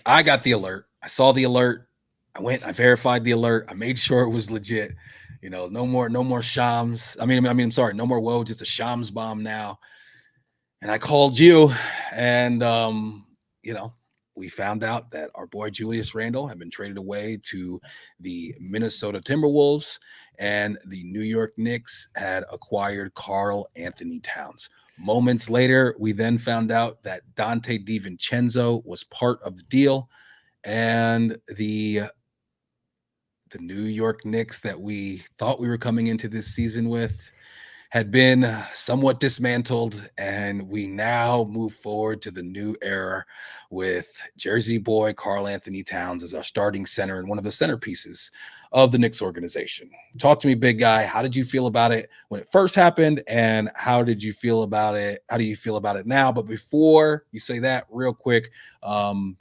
I got the alert. I saw the alert. I verified the alert. I made sure it was legit. No more Shams. I'm sorry, no more Woj. It's a Shams bomb now. And I called you, and we found out that our boy Julius Randle had been traded away to the Minnesota Timberwolves, and the New York Knicks had acquired Karl-Anthony Towns. Moments later, we then found out that Donte Divincenzo was part of the deal, and the New York Knicks that we thought we were coming into this season with had been somewhat dismantled, and we now move forward to the new era with Jersey boy Karl-Anthony Towns as our starting center and one of the centerpieces of the Knicks organization. Talk to me, big guy. How did you feel about it when it first happened, and how did you feel about it? How do you feel about it now? But before you say that, real quick,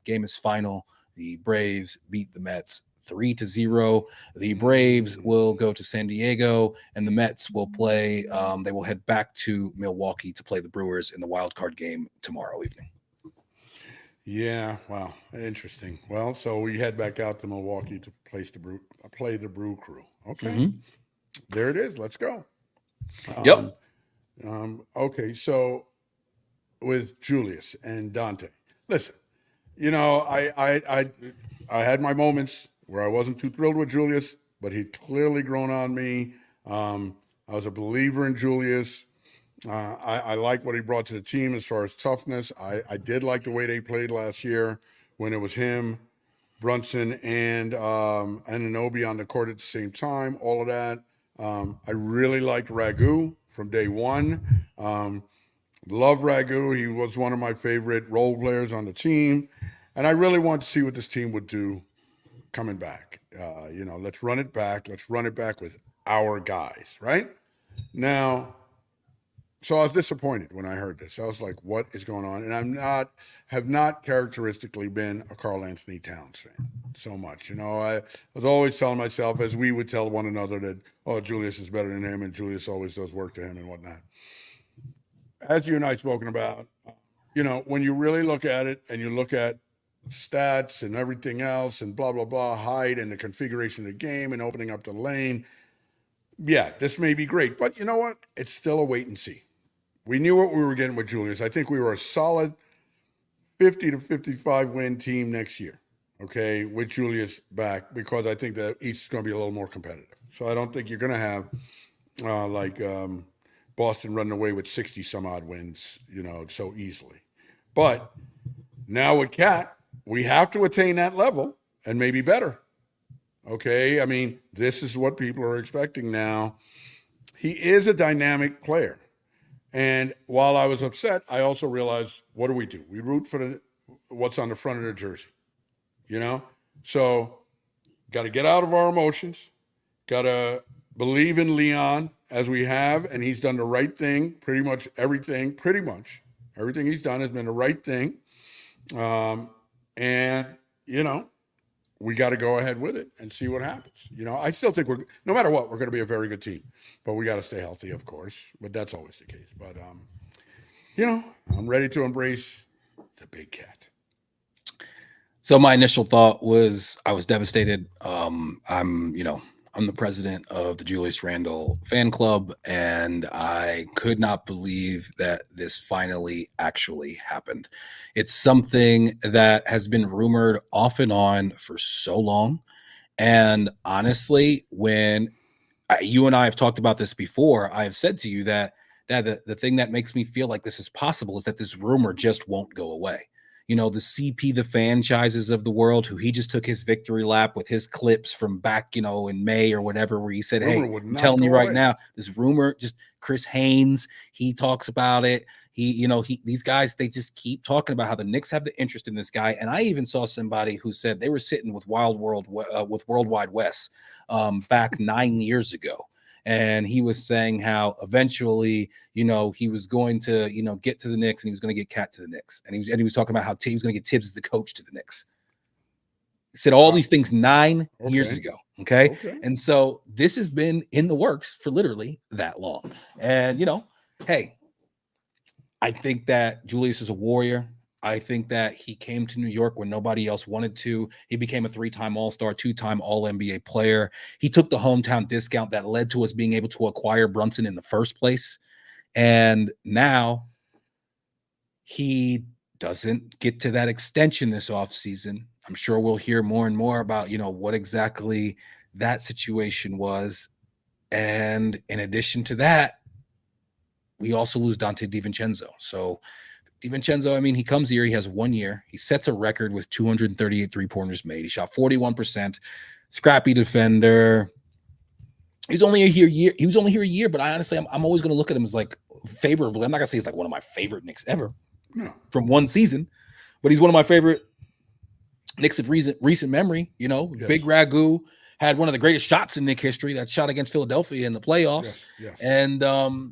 game is final. The Braves beat the Mets 3-0. The Braves will go to San Diego, and the Mets will play. They will head back to Milwaukee to play the Brewers in the wild card game tomorrow evening. Yeah, wow, interesting. Well, so we head back out to Milwaukee to play the Brew Crew. Okay, there it is. Let's go. Yep. Okay, so with Julius and Donte, listen, you know, I had my moments where I wasn't too thrilled with Julius, but he'd clearly grown on me. I was a believer in Julius. I like what he brought to the team as far as toughness. I did like the way they played last year when it was him, Brunson, and Anunoby on the court at the same time. All of that. I really liked Ragu from day one. Love Ragu. He was one of my favorite role players on the team. And I really want to see what this team would do coming back. You know, let's run it back. Let's run it back with our guys, right? Now, so I was disappointed when I heard this. I was like, what is going on? And have not characteristically been a Karl-Anthony Towns fan so much. You know, I was always telling myself, as we would tell one another, that, oh, Julius is better than him, and Julius always does work to him and whatnot. As you and I spoken about, you know, when you really look at it and you look at stats and everything else and blah, blah, blah, height and the configuration of the game and opening up the lane, yeah, this may be great. But you know what? It's still a wait and see. We knew what we were getting with Julius. I think we were a solid 50 to 55 win team next year, okay, with Julius back, because I think the East is going to be a little more competitive. So I don't think you're going to have Boston running away with 60 some odd wins, you know, so easily. But now with KAT, we have to attain that level and maybe better. Okay, I mean, this is what people are expecting now. He is a dynamic player. And while I was upset, I also realized, what do? We root for what's on the front of their jersey, you know? So got to get out of our emotions, got to believe in Leon as we have, and he's done the right thing. Pretty much everything he's done has been the right thing. And, you know, we got to go ahead with it and see what happens. You know, I still think no matter what, we're going to be a very good team, but we got to stay healthy, of course, but that's always the case. But, you know, I'm ready to embrace the big cat. So my initial thought was I was devastated. I'm the president of the Julius Randle fan club, and I could not believe that this finally actually happened. It's something that has been rumored off and on for so long. And honestly, when you and I have talked about this before, I have said to you that the thing that makes me feel like this is possible is that this rumor just won't go away. You know, the CP, the franchises of the world, who he just took his victory lap with his clips from back, you know, in May or whatever, where he said, hey, I'm telling you right now, this rumor, just Chris Haynes, he talks about it. These guys, they just keep talking about how the Knicks have the interest in this guy. And I even saw somebody who said they were sitting with Worldwide West back 9 years ago. And he was saying how eventually, you know, he was going to, you know, get to the Knicks and he was going to get KAT to the Knicks. And he was talking about how he was going to get Tibbs as the coach to the Knicks. He said all these things 9 years ago. Okay. And so this has been in the works for literally that long. And, you know, hey, I think that Julius is a warrior. I think that he came to New York when nobody else wanted to. He became a 3-time All-Star, 2-time All-NBA player. He took the hometown discount that led to us being able to acquire Brunson in the first place. And now he doesn't get to that extension this offseason. I'm sure we'll hear more and more about, you know, what exactly that situation was. And in addition to that, we also lose Donte Divincenzo. So Divincenzo, I mean, he comes here, he has 1 year. He sets a record with 238 three-pointers made. He shot 41%, scrappy defender. He was only here a year, but I honestly, I'm always going to look at him as like favorably. I'm not going to say he's like one of my favorite Knicks ever from one season, but he's one of my favorite Knicks of recent memory. You know, yes. Big Ragu had one of the greatest shots in Knick history, that shot against Philadelphia in the playoffs. Yes. And,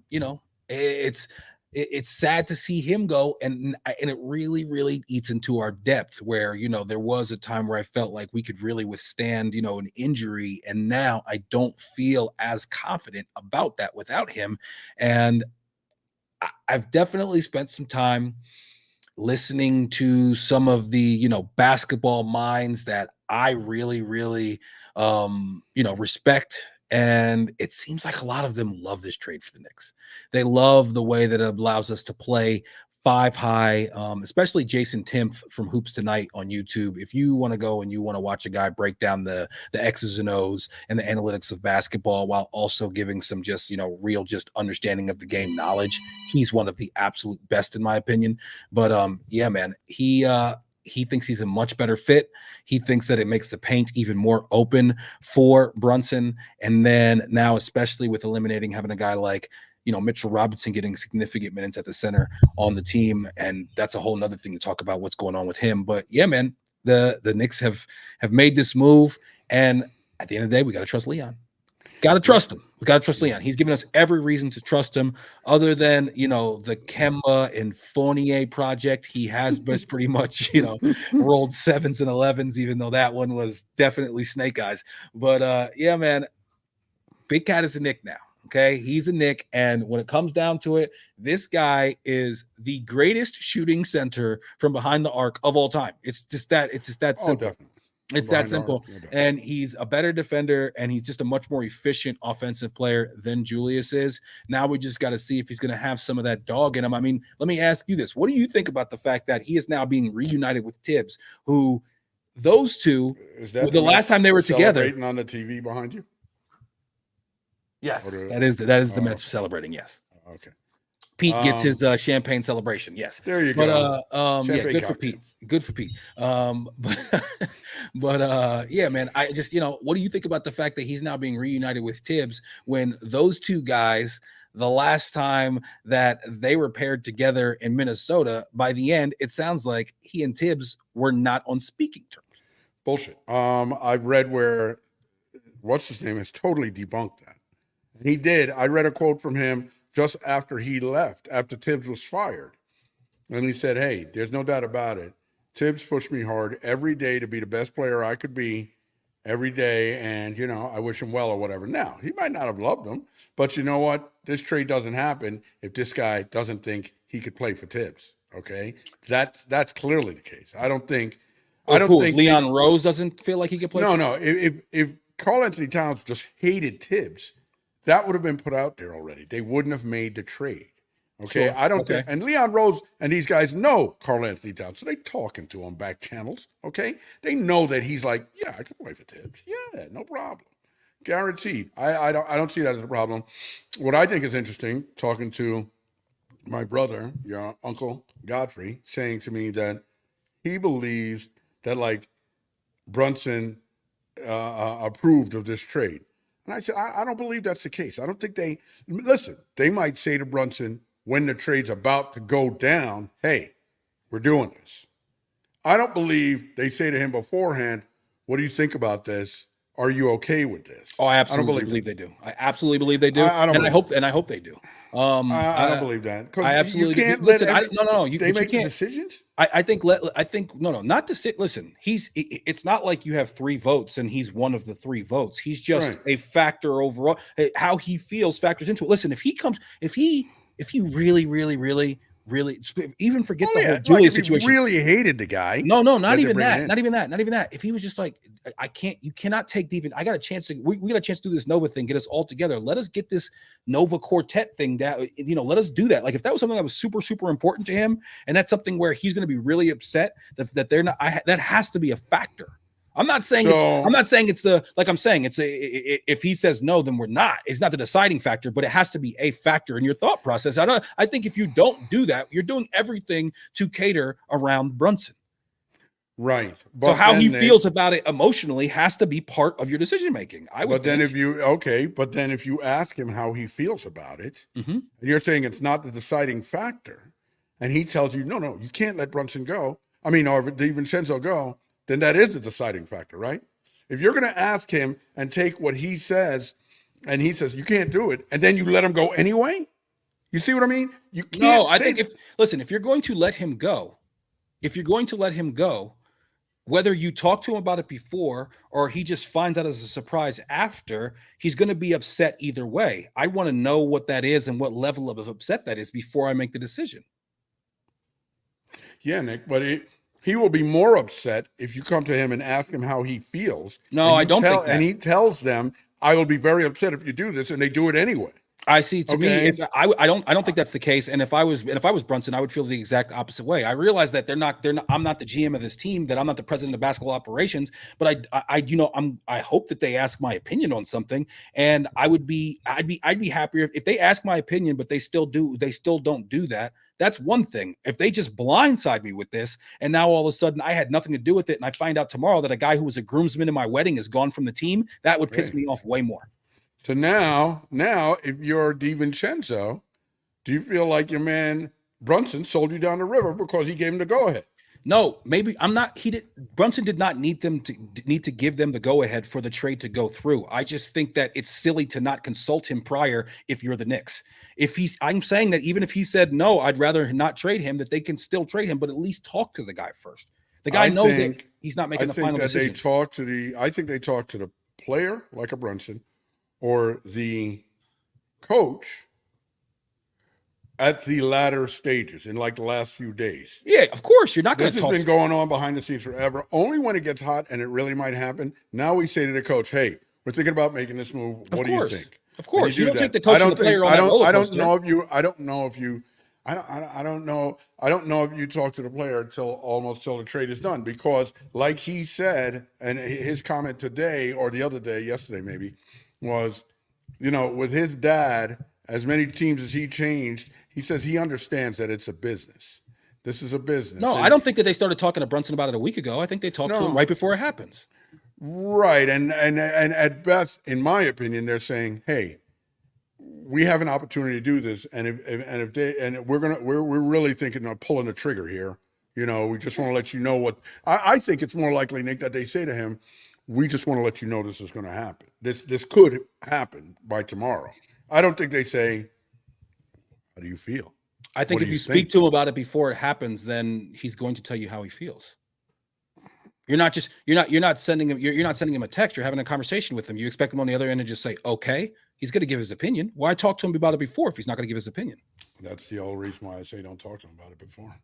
you know, it's it's sad to see him go, and it really, really eats into our depth. Where there was a time where I felt like we could really withstand an injury, and now I don't feel as confident about that without him. And I've definitely spent some time listening to some of the basketball minds that I really, really respect. And it seems like a lot of them love this trade for the Knicks. They love the way that it allows us to play five high, especially Jason Timpf from Hoops Tonight on YouTube. If you want to go and you want to watch a guy break down the X's and O's and the analytics of basketball while also giving some just real just understanding of the game knowledge, he's one of the absolute best in my opinion. But yeah, man, he thinks he's a much better fit. He thinks that it makes the paint even more open for Brunson. And then now, especially with eliminating having a guy like Mitchell Robinson getting significant minutes at the center on the team, and that's a whole nother thing to talk about what's going on with him. But yeah, man, the Knicks have made this move, and at the end of the day, we got to trust Leon. Got to trust him. We got to trust Leon. He's given us every reason to trust him, other than the Kemba and Fournier project. He has best pretty much rolled 7s and 11s, even though that one was definitely snake eyes. But yeah, man, Big Cat is a Knick now. Okay, he's a Knick, and when it comes down to it, this guy is the greatest shooting center from behind the arc of all time. It's just that simple. Definitely. It's that simple. And he's a better defender, and he's just a much more efficient offensive player than Julius is. Now we just got to see if he's going to have some of that dog in him. I mean, let me ask you this. What do you think about the fact that he is now being reunited with Tibbs, who those two, the last time they were together. Celebrating on the TV behind you? Yes, that is the Mets celebrating. Yes. Okay. Pete gets his champagne celebration. Yes. There you go. Yeah, good for Pete. Good for Pete. But yeah, man, I just, what do you think about the fact that he's now being reunited with Tibbs when those two guys, the last time that they were paired together in Minnesota, by the end, it sounds like he and Tibbs were not on speaking terms. Bullshit. I've read where what's his name has totally debunked that. And he did. I read a quote from him just after he left, after Tibbs was fired. And he said, hey, there's no doubt about it. Tibbs pushed me hard every day to be the best player I could be every day. And, I wish him well or whatever. Now, he might not have loved him, but you know what? This trade doesn't happen if this guy doesn't think he could play for Tibbs. Okay. That's clearly the case. I don't think Leon Rose doesn't feel like he could play. No. If Karl-Anthony Towns just hated Tibbs, that would have been put out there already. They wouldn't have made the trade. Okay. Sure. I don't think, and Leon Rose and these guys know Karl-Anthony Towns. So they talking to him back channels. Okay. They know that he's like, yeah, I can play for Tibbs. Yeah, no problem. Guaranteed. I don't see that as a problem. What I think is interesting, talking to my brother, your uncle Godfrey, saying to me that he believes that like Brunson approved of this trade. And I said, I don't believe that's the case. I don't think they might say to Brunson when the trade's about to go down, hey, we're doing this. I don't believe they say to him beforehand, what do you think about this? Are you okay with this? Oh, I absolutely believe they do. I absolutely believe they do. I hope they do. I don't believe that. I absolutely you can't listen. No. You make can't. decisions. I think no, not to sit. Listen, it's not like you have 3 votes and he's one of the 3 votes. He's just a factor overall. How he feels factors into it. Listen, if he really, really, really, really, even forget the whole Julius situation. Really hated the guy. No, not even that. Not even that. If he was just like, you cannot take I got a chance to, we got a chance to do this Nova thing, get us all together. Let us get this Nova quartet thing down. Let us do that. Like if that was something that was super, super important to him, and that's something where he's going to be really upset that they're not, that has to be a factor. I'm not saying if he says no, then we're not. It's not the deciding factor, but it has to be a factor in your thought process. I think if you don't do that, you're doing everything to cater around Brunson. Right. But so how he feels about it emotionally has to be part of your decision making. But then if you ask him how he feels about it, and you're saying it's not the deciding factor, and he tells you, no, you can't let Brunson go. Or Divincenzo go. Then that is a deciding factor, right? If you're going to ask him and take what he says, and he says, you can't do it, and then you let him go anyway, You see what I mean? You No, can't I say think if you're going to let him go, whether you talk to him about it before or he just finds out as a surprise after, he's going to be upset either way. I want to know what that is and what level of upset that is before I make the decision. yeah, Nick, but he will be more upset if you come to him and ask him how he feels. No, and I you don't think and that. he tells them, I will be very upset if you do this, and they do it anyway. I see. To me, Okay. if I don't think that's the case. And if I was Brunson, I would feel the exact opposite way. I realize that they're not. I'm not the GM of this team. That I'm not the president of basketball operations. But I hope that they ask my opinion on something. And I'd be happier if they ask my opinion, but they still don't do that. That's one thing. If they just blindside me with this, and now all of a sudden I had nothing to do with it, and I find out tomorrow that a guy who was a groomsman in my wedding is gone from the team, that would piss me off way more. So now, if you're Divincenzo, do you feel like your man Brunson sold you down the river because he gave him the go ahead? No, maybe I'm not. Brunson did not need to give them the go ahead for the trade to go through. I just think that it's silly to not consult him prior if you're the Knicks. I'm saying that even if he said no, I'd rather not trade him, that they can still trade him, but at least talk to the guy first. The guy knows that he's not making the final decision. I think they talk to the player like a Brunson or the coach at the latter stages in like the last few days. Yeah, of course. You're not going to talk. This has been going on behind the scenes forever. Only when it gets hot and it really might happen. Now we say to the coach, hey, we're thinking about making this move. What do you think? Of course. You don't take the coach and the player on that roller coaster. I don't know if you talk to the player almost till the trade is done, because like he said, and his comment today or the other day, yesterday maybe, was, with his dad, as many teams as he changed, he says he understands that it's a business. This is a business. No, I don't think that they started talking to Brunson about it a week ago. I think they talked to him right before it happens. Right. And at best, in my opinion, they're saying, hey, we have an opportunity to do this. And we're really thinking of pulling the trigger here. We just want to let you know what I think it's more likely, Nick, that they say to him, we just want to let you know this is going to happen. This could happen by tomorrow. I don't think they say, how do you feel? I think if you speak to him about it before it happens, then he's going to tell you how he feels. You're not sending him a text. You're having a conversation with him. You expect him on the other end to just say, okay. He's going to give his opinion. Why talk to him about it before if he's not going to give his opinion? That's the whole reason why I say don't talk to him about it before.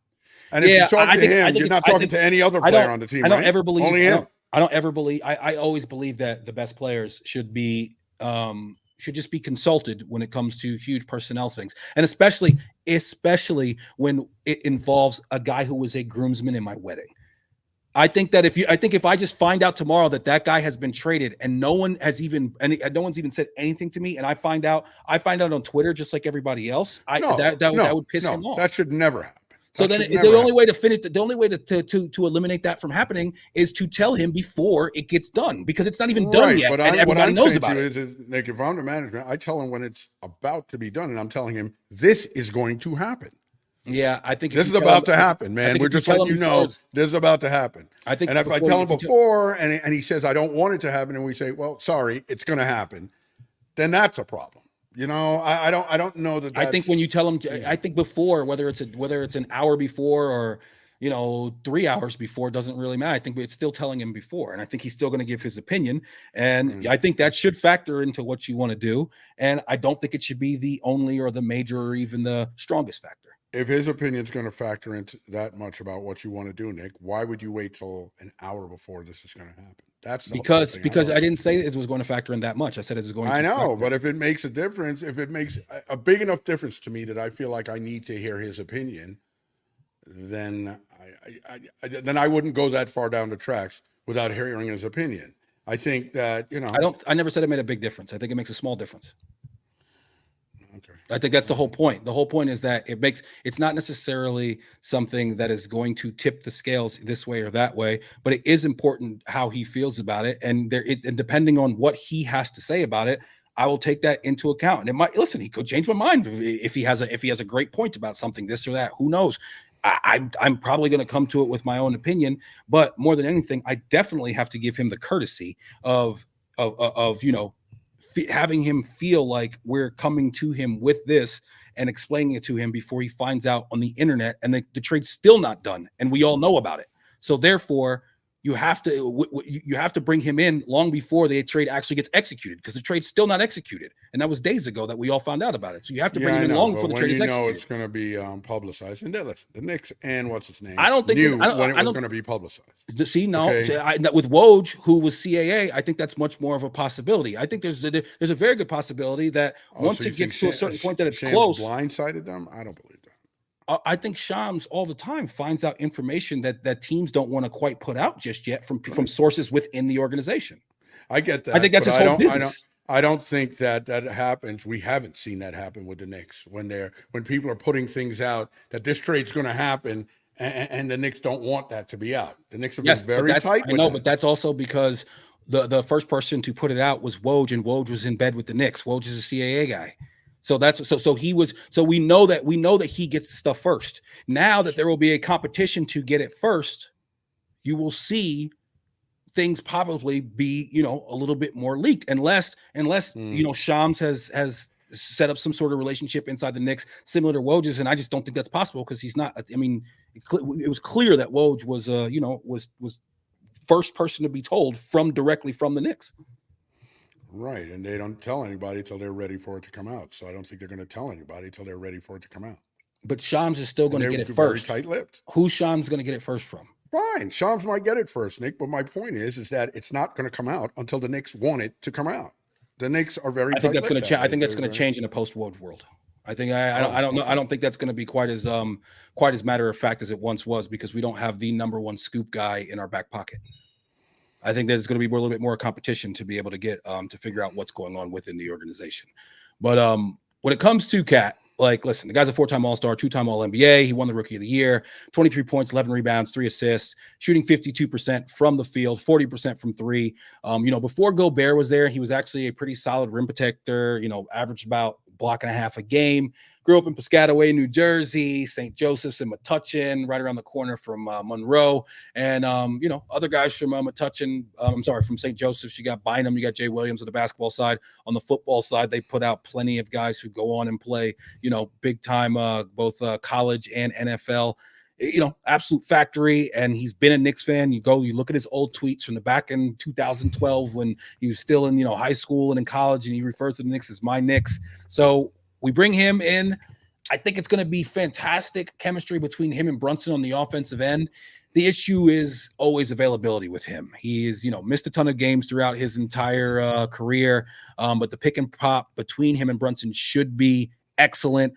And if you talk to him, you're not talking to any other player on the team. I don't ever believe only him. I always believe that the best players should just be consulted when it comes to huge personnel things. And especially when it involves a guy who was a groomsman in my wedding. I think if I just find out tomorrow that guy has been traded and no one's even said anything to me, and I find out on Twitter just like everybody else, that would piss him off. That should never happen. So then the only way to eliminate that from happening is to tell him before it gets done, because it's not even done yet, and everybody knows about it. Like, if I'm the management, I tell him when it's about to be done, and I'm telling him this is going to happen. Yeah, I think this is about to happen, man. We're just letting you know this is about to happen. I think, and if I tell him before, and he says I don't want it to happen, and we say, well, sorry, it's going to happen, then that's a problem. I don't know that. I think when you tell him, I think before, whether it's an hour before or 3 hours before, doesn't really matter. I think it's still telling him before, and I think he's still going to give his opinion. And I think that should factor into what you want to do. And I don't think it should be the only or the major or even the strongest factor. If his opinion is going to factor into that much about what you want to do, Nick, why would you wait till an hour before this is going to happen? That's because I didn't say it was going to factor in that much. I said it was going to. I know, but if it makes a difference, if it makes a big enough difference to me that I feel like I need to hear his opinion, then I wouldn't go that far down the tracks without hearing his opinion. I think that I never said it made a big difference. I think it makes a small difference. Okay. I think that's the whole point. The whole point is that it's not necessarily something that is going to tip the scales this way or that way, but it is important how he feels about it. And and depending on what he has to say about it, I will take that into account. And he could change my mind if he has a great point about something, this or that. Who knows? I'm probably going to come to it with my own opinion, but more than anything, I definitely have to give him the courtesy of having him feel like we're coming to him with this, and explaining it to him before he finds out on the internet, and the trade's still not done, and we all know about it. So therefore, you have to bring him in long before the trade actually gets executed, because the trade's still not executed, and that was days ago that we all found out about it. So you have to bring him in long before the trade is executed. It's going to be publicized, and listen, the Knicks and what's its name? I don't think knew when it was going to be publicized. See, no, with Woj, who was CAA, I think that's much more of a possibility. I think there's a very good possibility that once it gets to a certain point that it's close, blindsided them. I don't believe that. I think Shams all the time finds out information that teams don't want to quite put out just yet from sources within the organization. I get that. I think that's his whole business. I don't think that happens. We haven't seen that happen with the Knicks when people are putting things out that this trade's going to happen, and the Knicks don't want that to be out. The Knicks have been very tight. I know, but that's also because the first person to put it out was Woj, and Woj was in bed with the Knicks. Woj is a CAA guy. So we know that he gets the stuff first. Now that there will be a competition to get it first, you will see things probably be, a little bit more leaked, unless Shams has set up some sort of relationship inside the Knicks similar to Woj's, and I just don't think that's possible, because he's not. I mean, it was clear that Woj was first person to be told directly from the Knicks. Right, and they don't tell anybody till they're ready for it to come out. So I don't think they're going to tell anybody till they're ready for it to come out. But Shams is still going to get it first. Very tight-lipped. Who's Shams going to get it first from? Fine, Shams might get it first, Nick. But my point is that it's not going to come out until the Knicks want it to come out. The Knicks are very. I think that's going to change. I think that's going to change in a post-Woj world. I think I don't know. I don't think that's going to be quite as matter of fact as it once was, because we don't have the number one scoop guy in our back pocket. I think there's going to be a little bit more competition to be able to get to figure out what's going on within the organization. But when it comes to KAT, listen, the guy's a 4-time All-Star, 2-time All-NBA. He won the Rookie of the Year, 23 points, 11 rebounds, 3 assists, shooting 52% from the field, 40% from three. Before Gobert was there, he was actually a pretty solid rim protector, averaged about a block and a half a game. Grew up in Piscataway, New Jersey, St. Joseph's and Metuchen, right around the corner from Monroe. And, other guys from from St. Joseph's, you got Bynum, you got Jay Williams on the basketball side. On the football side, they put out plenty of guys who go on and play, big time, both college and NFL. Absolute factory. And he's been a Knicks fan. You look at his old tweets from the back in 2012 when he was still in, high school and in college, and he refers to the Knicks as my Knicks. So we bring him in. I think it's going to be fantastic chemistry between him and Brunson on the offensive end. The issue is always availability with him. He is, missed a ton of games throughout his entire career, but the pick and pop between him and Brunson should be excellent.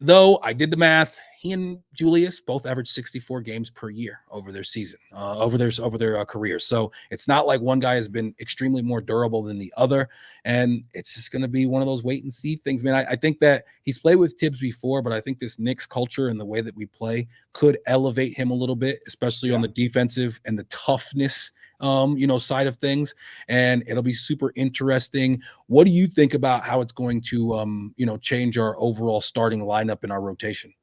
Though I did the math, he and Julius both averaged 64 games per year over their season, over their careers. So it's not like one guy has been extremely more durable than the other. And it's just going to be one of those wait and see things, man. I think that he's played with Tibbs before, but I think this Knicks culture and the way that we play could elevate him a little bit, especially on the defensive and the toughness side of things. And it'll be super interesting. What do you think about how it's going to, change our overall starting lineup in our rotation?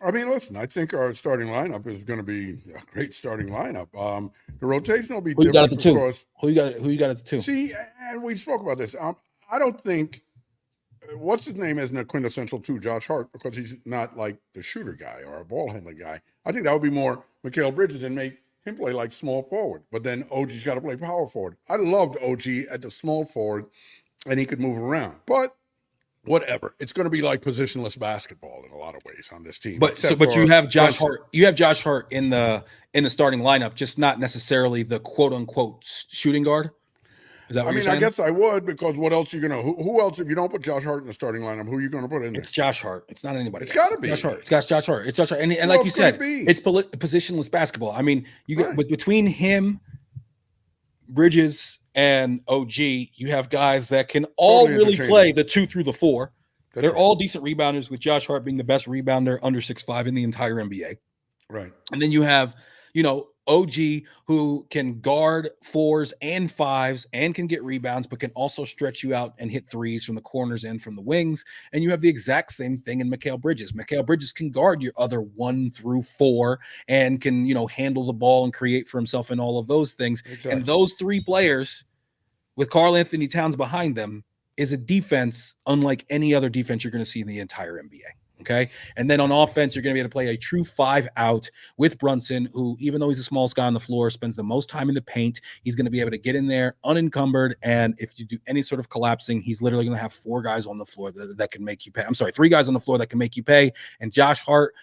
I mean, listen, I think our starting lineup is going to be a great starting lineup. The rotation will be different. You got at the two? Who you got at the two? See, and we spoke about this. I don't think what's his name isn't a quintessential two, Josh Hart, because he's not like the shooter guy or a ball handling guy. I think that would be more Mikal Bridges and make him play like small forward. But then OG's got to play power forward. I loved OG at the small forward, and he could move around. But whatever, it's going to be like positionless basketball in a lot of ways on this team. But you have Josh Hart. You have Josh Hart in the starting lineup, just not necessarily the quote unquote shooting guard. Is that what you're saying? I guess I would, because what else are you going to? Who else? If you don't put Josh Hart in the starting lineup, who are you going to put in there? It's Josh Hart. It's not anybody. It's got to be Josh Hart. It's got Josh Hart. It's Josh Hart. And like you said, it's positionless basketball. I mean, you get between him, Bridges, and OG, you have guys that can all really play the 2 through the 4. They're all decent rebounders, with Josh Hart being the best rebounder under 6'5" in the entire NBA. Right. And then you have, OG, who can guard 4s and 5s and can get rebounds, but can also stretch you out and hit 3s from the corners and from the wings. And you have the exact same thing in Mikal Bridges. Mikal Bridges can guard your other 1 through 4 and can, handle the ball and create for himself and all of those things. Exactly. And those 3 players with Karl-Anthony Towns behind them is a defense unlike any other defense you're going to see in the entire NBA. Okay. And then on offense, you're going to be able to play a true 5-out with Brunson, who, even though he's the smallest guy on the floor, spends the most time in the paint. He's going to be able to get in there unencumbered. And if you do any sort of collapsing, he's literally going to have 4 guys on the floor that can make you pay. I'm sorry, 3 guys on the floor that can make you pay. And Josh Hart,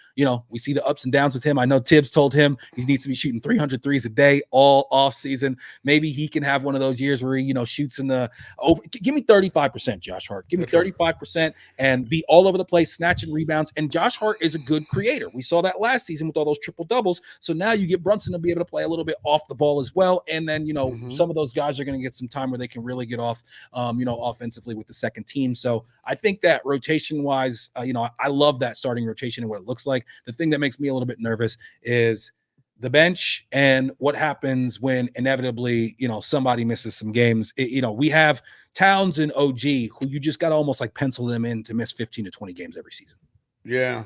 we see the ups and downs with him. I know Tibbs told him he needs to be shooting 300 threes a day all off season. Maybe he can have one of those years where he, shoots in the over. Give me 35%, Josh Hart. Give me 35% and be all over the place, snatching rebounds. And Josh Hart is a good creator. We saw that last season with all those triple doubles. So now you get Brunson to be able to play a little bit off the ball as well. And then, some of those guys are going to get some time where they can really get off, offensively with the second team. So I think that rotation wise, I love that starting rotation and what it looks like. The thing that makes me a little bit nervous is the bench and what happens when inevitably, somebody misses some games. We have Towns and OG who you just got to almost like pencil them in to miss 15 to 20 games every season. Yeah.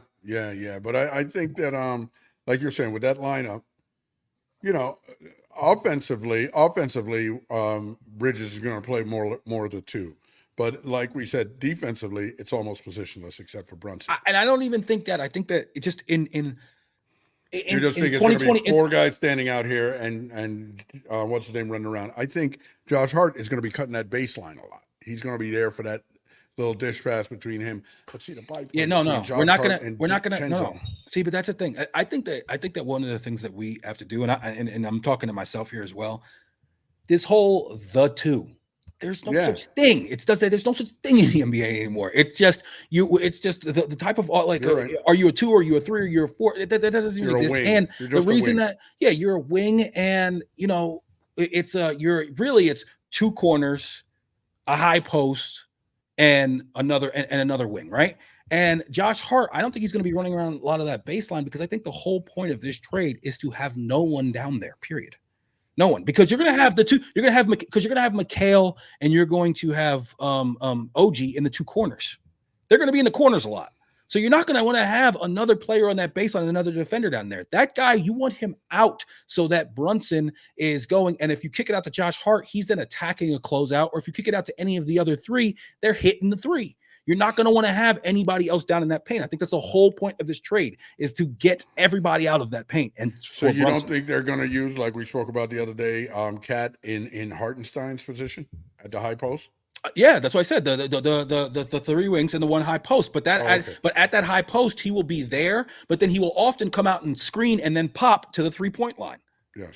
But I think that, like you're saying, with that lineup, offensively, Bridges is going to play more of the 2. But like we said, defensively, it's almost positionless except for Brunson. And I don't even think that. I think that it just in you just think it's going to be 4 guys standing out here and what's his name running around. I think Josh Hart is going to be cutting that baseline a lot. He's going to be there for that little dish pass between him. Let's see the bike. Yeah, no. We're not gonna. No. See, but that's the thing. I think that one of the things that we have to do, and I'm talking to myself here as well. This whole the 2. There's no such thing. There's no such thing in the NBA anymore. It's just It's just the type of right. Are you a 2? Or are you a 3? Or you're a 4? That doesn't even exist. And the reason that you're a wing, and it's 2 corners, a high post, and another wing, right? And Josh Hart, I don't think he's going to be running around a lot of that baseline, because I think the whole point of this trade is to have no one down there, period. No one, because you're going to have McHale and you're going to have OG in the 2 corners. They're going to be in the corners a lot. So you're not going to want to have another player on that baseline, another defender down there. That guy, you want him out so that Brunson is going. And if you kick it out to Josh Hart, he's then attacking a closeout. Or if you kick it out to any of the other 3, they're hitting the 3. You're not going to want to have anybody else down in that paint. I think that's the whole point of this trade, is to get everybody out of that paint. And so you don't think they're going to use, like we spoke about the other day, KAT in Hartenstein's position at the high post? Yeah, that's what I said. The 3 wings and the 1 high post. But but at that high post, he will be there. But then he will often come out and screen and then pop to the 3-point line. Yes.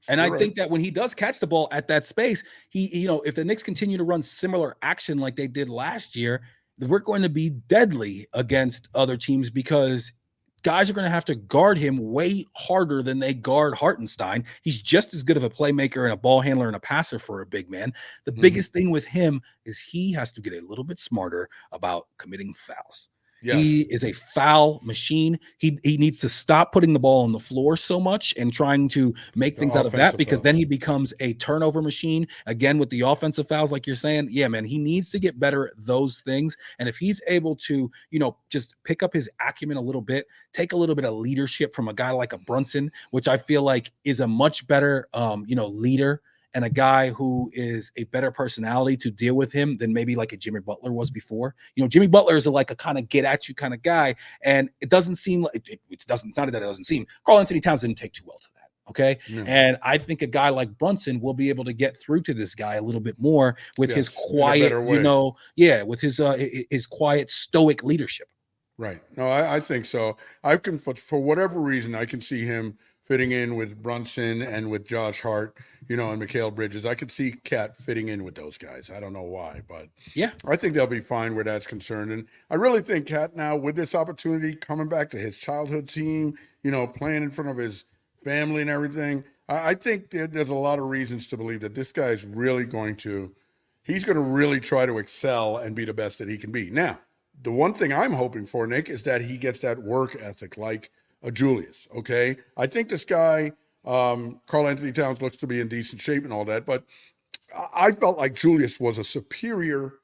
And I think that when he does catch the ball at that space, if the Knicks continue to run similar action like they did last year, we're going to be deadly against other teams, because guys are going to have to guard him way harder than they guard Hartenstein. He's just as good of a playmaker and a ball handler and a passer for a big man. The biggest thing with him is he has to get a little bit smarter about committing fouls. Yes. He is a foul machine. He needs to stop putting the ball on the floor so much and trying to make things out of that, because then he becomes a turnover machine again with the offensive fouls, like you're saying. Yeah, man, he needs to get better at those things. And if he's able to, just pick up his acumen a little bit, take a little bit of leadership from a guy like a Brunson, which I feel like is a much better, leader, and a guy who is a better personality to deal with him than maybe like a Jimmy Butler was before. Jimmy Butler is a kind of get at you kind of guy. And it doesn't seem like it's not that it doesn't seem. Karl-Anthony Towns didn't take too well to that. Okay. No. And I think a guy like Brunson will be able to get through to this guy a little bit more with his quiet, with his quiet, stoic leadership. Right. No, I think so. For whatever reason, I can see him fitting in with Brunson and with Josh Hart, and Mikal Bridges. I could see KAT fitting in with those guys. I don't know why, but yeah, I think they'll be fine where that's concerned. And I really think KAT now, with this opportunity, coming back to his childhood team, playing in front of his family and everything, I think there's a lot of reasons to believe that this guy is really he's going to really try to excel and be the best that he can be. Now, the one thing I'm hoping for, Nick, is that he gets that work ethic like a Julius, okay? I think this guy, Karl-Anthony Towns, looks to be in decent shape and all that, but I felt like Julius was a superior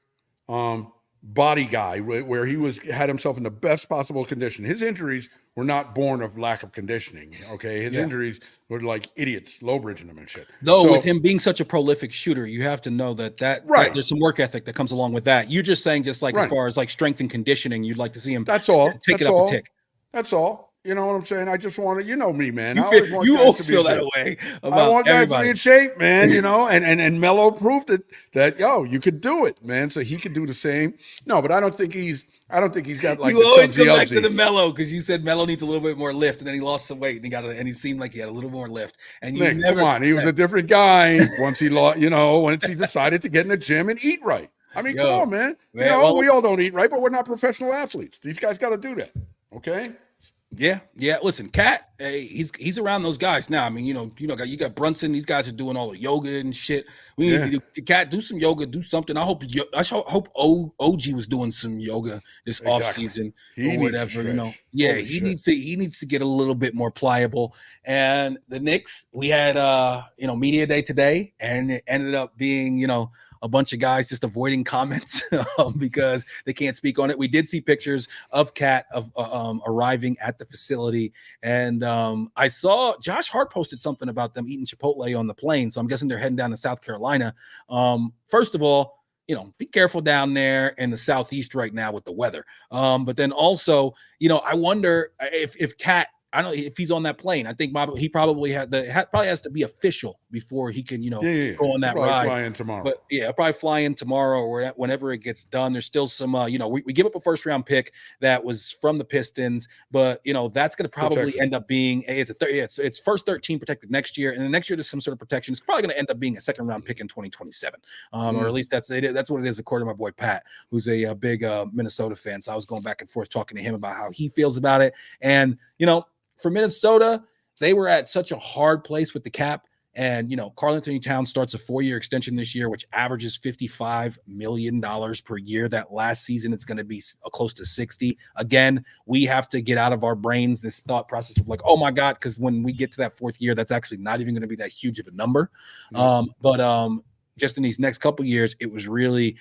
body guy where he had himself in the best possible condition. His injuries were not born of lack of conditioning. Okay, his injuries were like idiots, low bridging them and shit. Though So, with him being such a prolific shooter, you have to know that right, there's some work ethic that comes along with that. You're just saying, just like as right. far as like strength and conditioning, you'd like to see him That's all. take it That's up a all. tick. That's all. You know what I'm saying? I just want to, you know me, man. I You feel, always want you guys to always be in feel that shape. way I about want guys to be everybody. in shape, man. You know, and Melo proved that yo, you could do it, man. So he could do the same. No, but I don't think he's got like You the always Chubsy come back to the Ubsy. Melo because you said Melo needs a little bit more lift, and then he lost some weight, and he seemed like he had a little more lift. And you Nick, come never, on, he was a different guy once he lost. You know, once he decided to get in the gym and eat right. I mean, come on, man. You know, well, we all don't eat right, but we're not professional athletes. These guys got to do that. Okay. yeah. Listen, KAT, hey, he's around those guys now. I mean, you got Brunson. These guys are doing all the yoga and shit. We need to do KAT, do some yoga, do something. I hope OG was doing some yoga this off season or whatever. You know, yeah, Holy he needs to get a little bit more pliable. And the Knicks, we had media day today, and it ended up being a bunch of guys just avoiding comments because they can't speak on it. We did see pictures of KAT arriving at the facility, and I saw Josh Hart posted something about them eating Chipotle on the plane. So I'm guessing they're heading down to South Carolina. First of all, be careful down there in the Southeast right now with the weather. But then also, I wonder if KAT, I don't know if he's on that plane. I think he probably probably has to be official before he can, go on that ride. Fly in tomorrow. But yeah, I'll probably fly in tomorrow or whenever it gets done. There's still some, we give up a first round pick that was from the Pistons, but that's going to probably end up being it's first 13 protected next year, and then next year there's some sort of protection. It's probably going to end up being a second round pick in 2027, or at least that's what it is according to my boy Pat, who's a big Minnesota fan. So I was going back and forth talking to him about how he feels about it, and for Minnesota, they were at such a hard place with the cap. And, Karl-Anthony Towns starts a 4-year extension this year, which averages $55 million per year. That last season, it's going to be close to 60. Again, we have to get out of our brains this thought process of like, oh my God, because when we get to that 4th year, that's actually not even going to be that huge of a number. But just in these next couple of years, it was really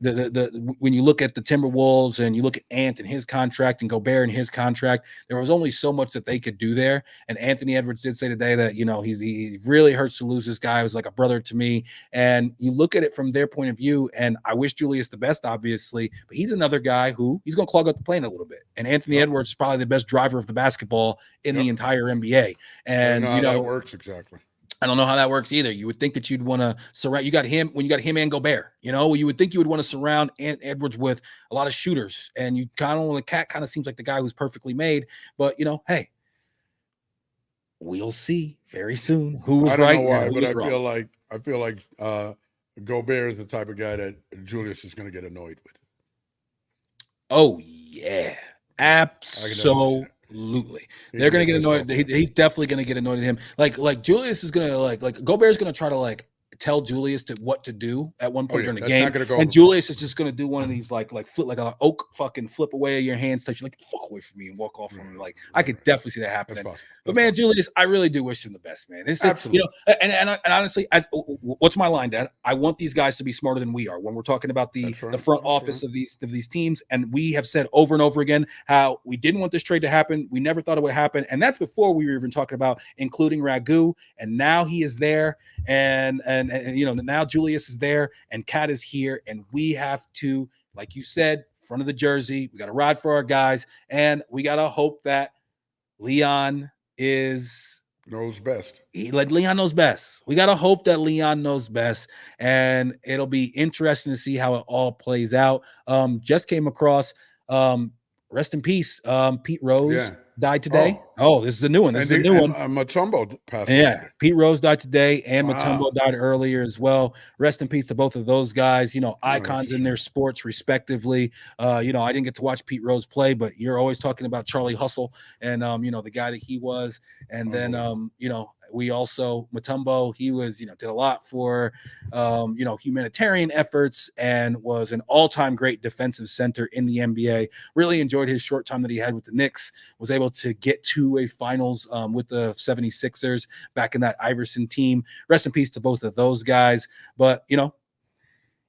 when you look at the Timberwolves and you look at Ant and his contract and Gobert and his contract, there was only so much that they could do there. And Anthony Edwards did say today that, he really hurts to lose this guy. He was like a brother to me. And you look at it from their point of view, and I wish Julius the best, obviously, but he's another guy who he's going to clog up the plane a little bit. And Anthony Edwards is probably the best driver of the basketball in the entire NBA. And, that works exactly. I don't know how that works either. You would think that you'd want to surround. You got him and Gobert. You would think you would want to surround Edwards with a lot of shooters, and you kind of want KAT. Kind of seems like the guy who's perfectly made. But hey, we'll see very soon who was right. I don't know why, but I feel like Gobert is the type of guy that Julius is going to get annoyed with. Oh yeah, absolutely. They're going to get annoyed. He's definitely going to get annoyed at him. Like Julius is going to like Gobert's going to try to tell Julius what to do at one point during the game. And Julius is just going to do one of these like flip, like an oak fucking flip away your hands, touch you like, fuck away from me and walk off from me. Like I could definitely see that happening. But man, Julius, I really do wish him the best, man. It's absolutely. And honestly, what's my line, Dad? I want these guys to be smarter than we are when we're talking about the front office of these teams. And we have said over and over again how we didn't want this trade to happen. We never thought it would happen, and that's before we were even talking about including Ragu. And now he is there, and now Julius is there, and KAT is here, and we have to, like you said, front of the jersey. We got to ride for our guys, and we got to hope that Leon knows best. Leon knows best. We got to hope that Leon knows best, and it'll be interesting to see how it all plays out. Just came across, rest in peace, Pete Rose died today. Oh, this is a new one. This is a new one. Mutombo passed away. Yeah, Pete Rose died today, and Mutombo died earlier as well. Rest in peace to both of those guys. Icons in their sports, respectively. I didn't get to watch Pete Rose play, but you're always talking about Charlie Hustle and the guy that he was. And then we also Mutombo, he was did a lot for humanitarian efforts and was an all-time great defensive center in the NBA. Really enjoyed his short time that he had with the Knicks. Was able to get to a finals with the 76ers back in that Iverson team. Rest in peace to both of those guys. But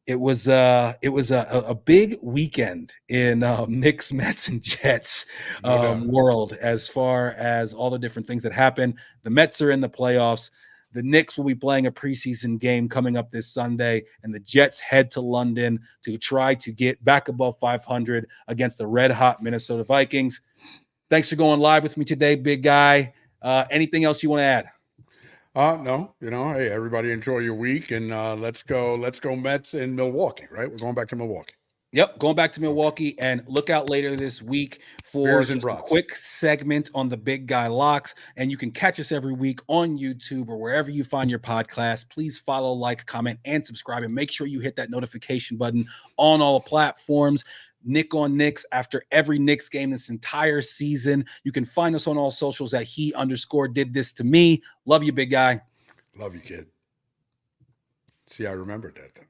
It was a big weekend in Knicks, Mets, and Jets No doubt. world as far as all the different things that happen. The Mets are in the playoffs. The Knicks will be playing a preseason game coming up this Sunday, and the Jets head to London to try to get back above 500 against the red-hot Minnesota Vikings. Thanks for going live with me today, big guy. Anything else you want to add? No, hey, everybody enjoy your week, and let's go Mets in Milwaukee, right? We're going back to Milwaukee. Yep, going back to Milwaukee, and look out later this week for Beers and just a brats. quick segment on the Big Guy Locks. And you can catch us every week on YouTube or wherever you find your podcast. Please follow, like, comment, and subscribe, and make sure you hit that notification button on all the platforms. Nick on Knicks after every Knicks game this entire season. You can find us on all socials at he_did_this to me. Love you, big guy. Love you, kid. See, I remembered that.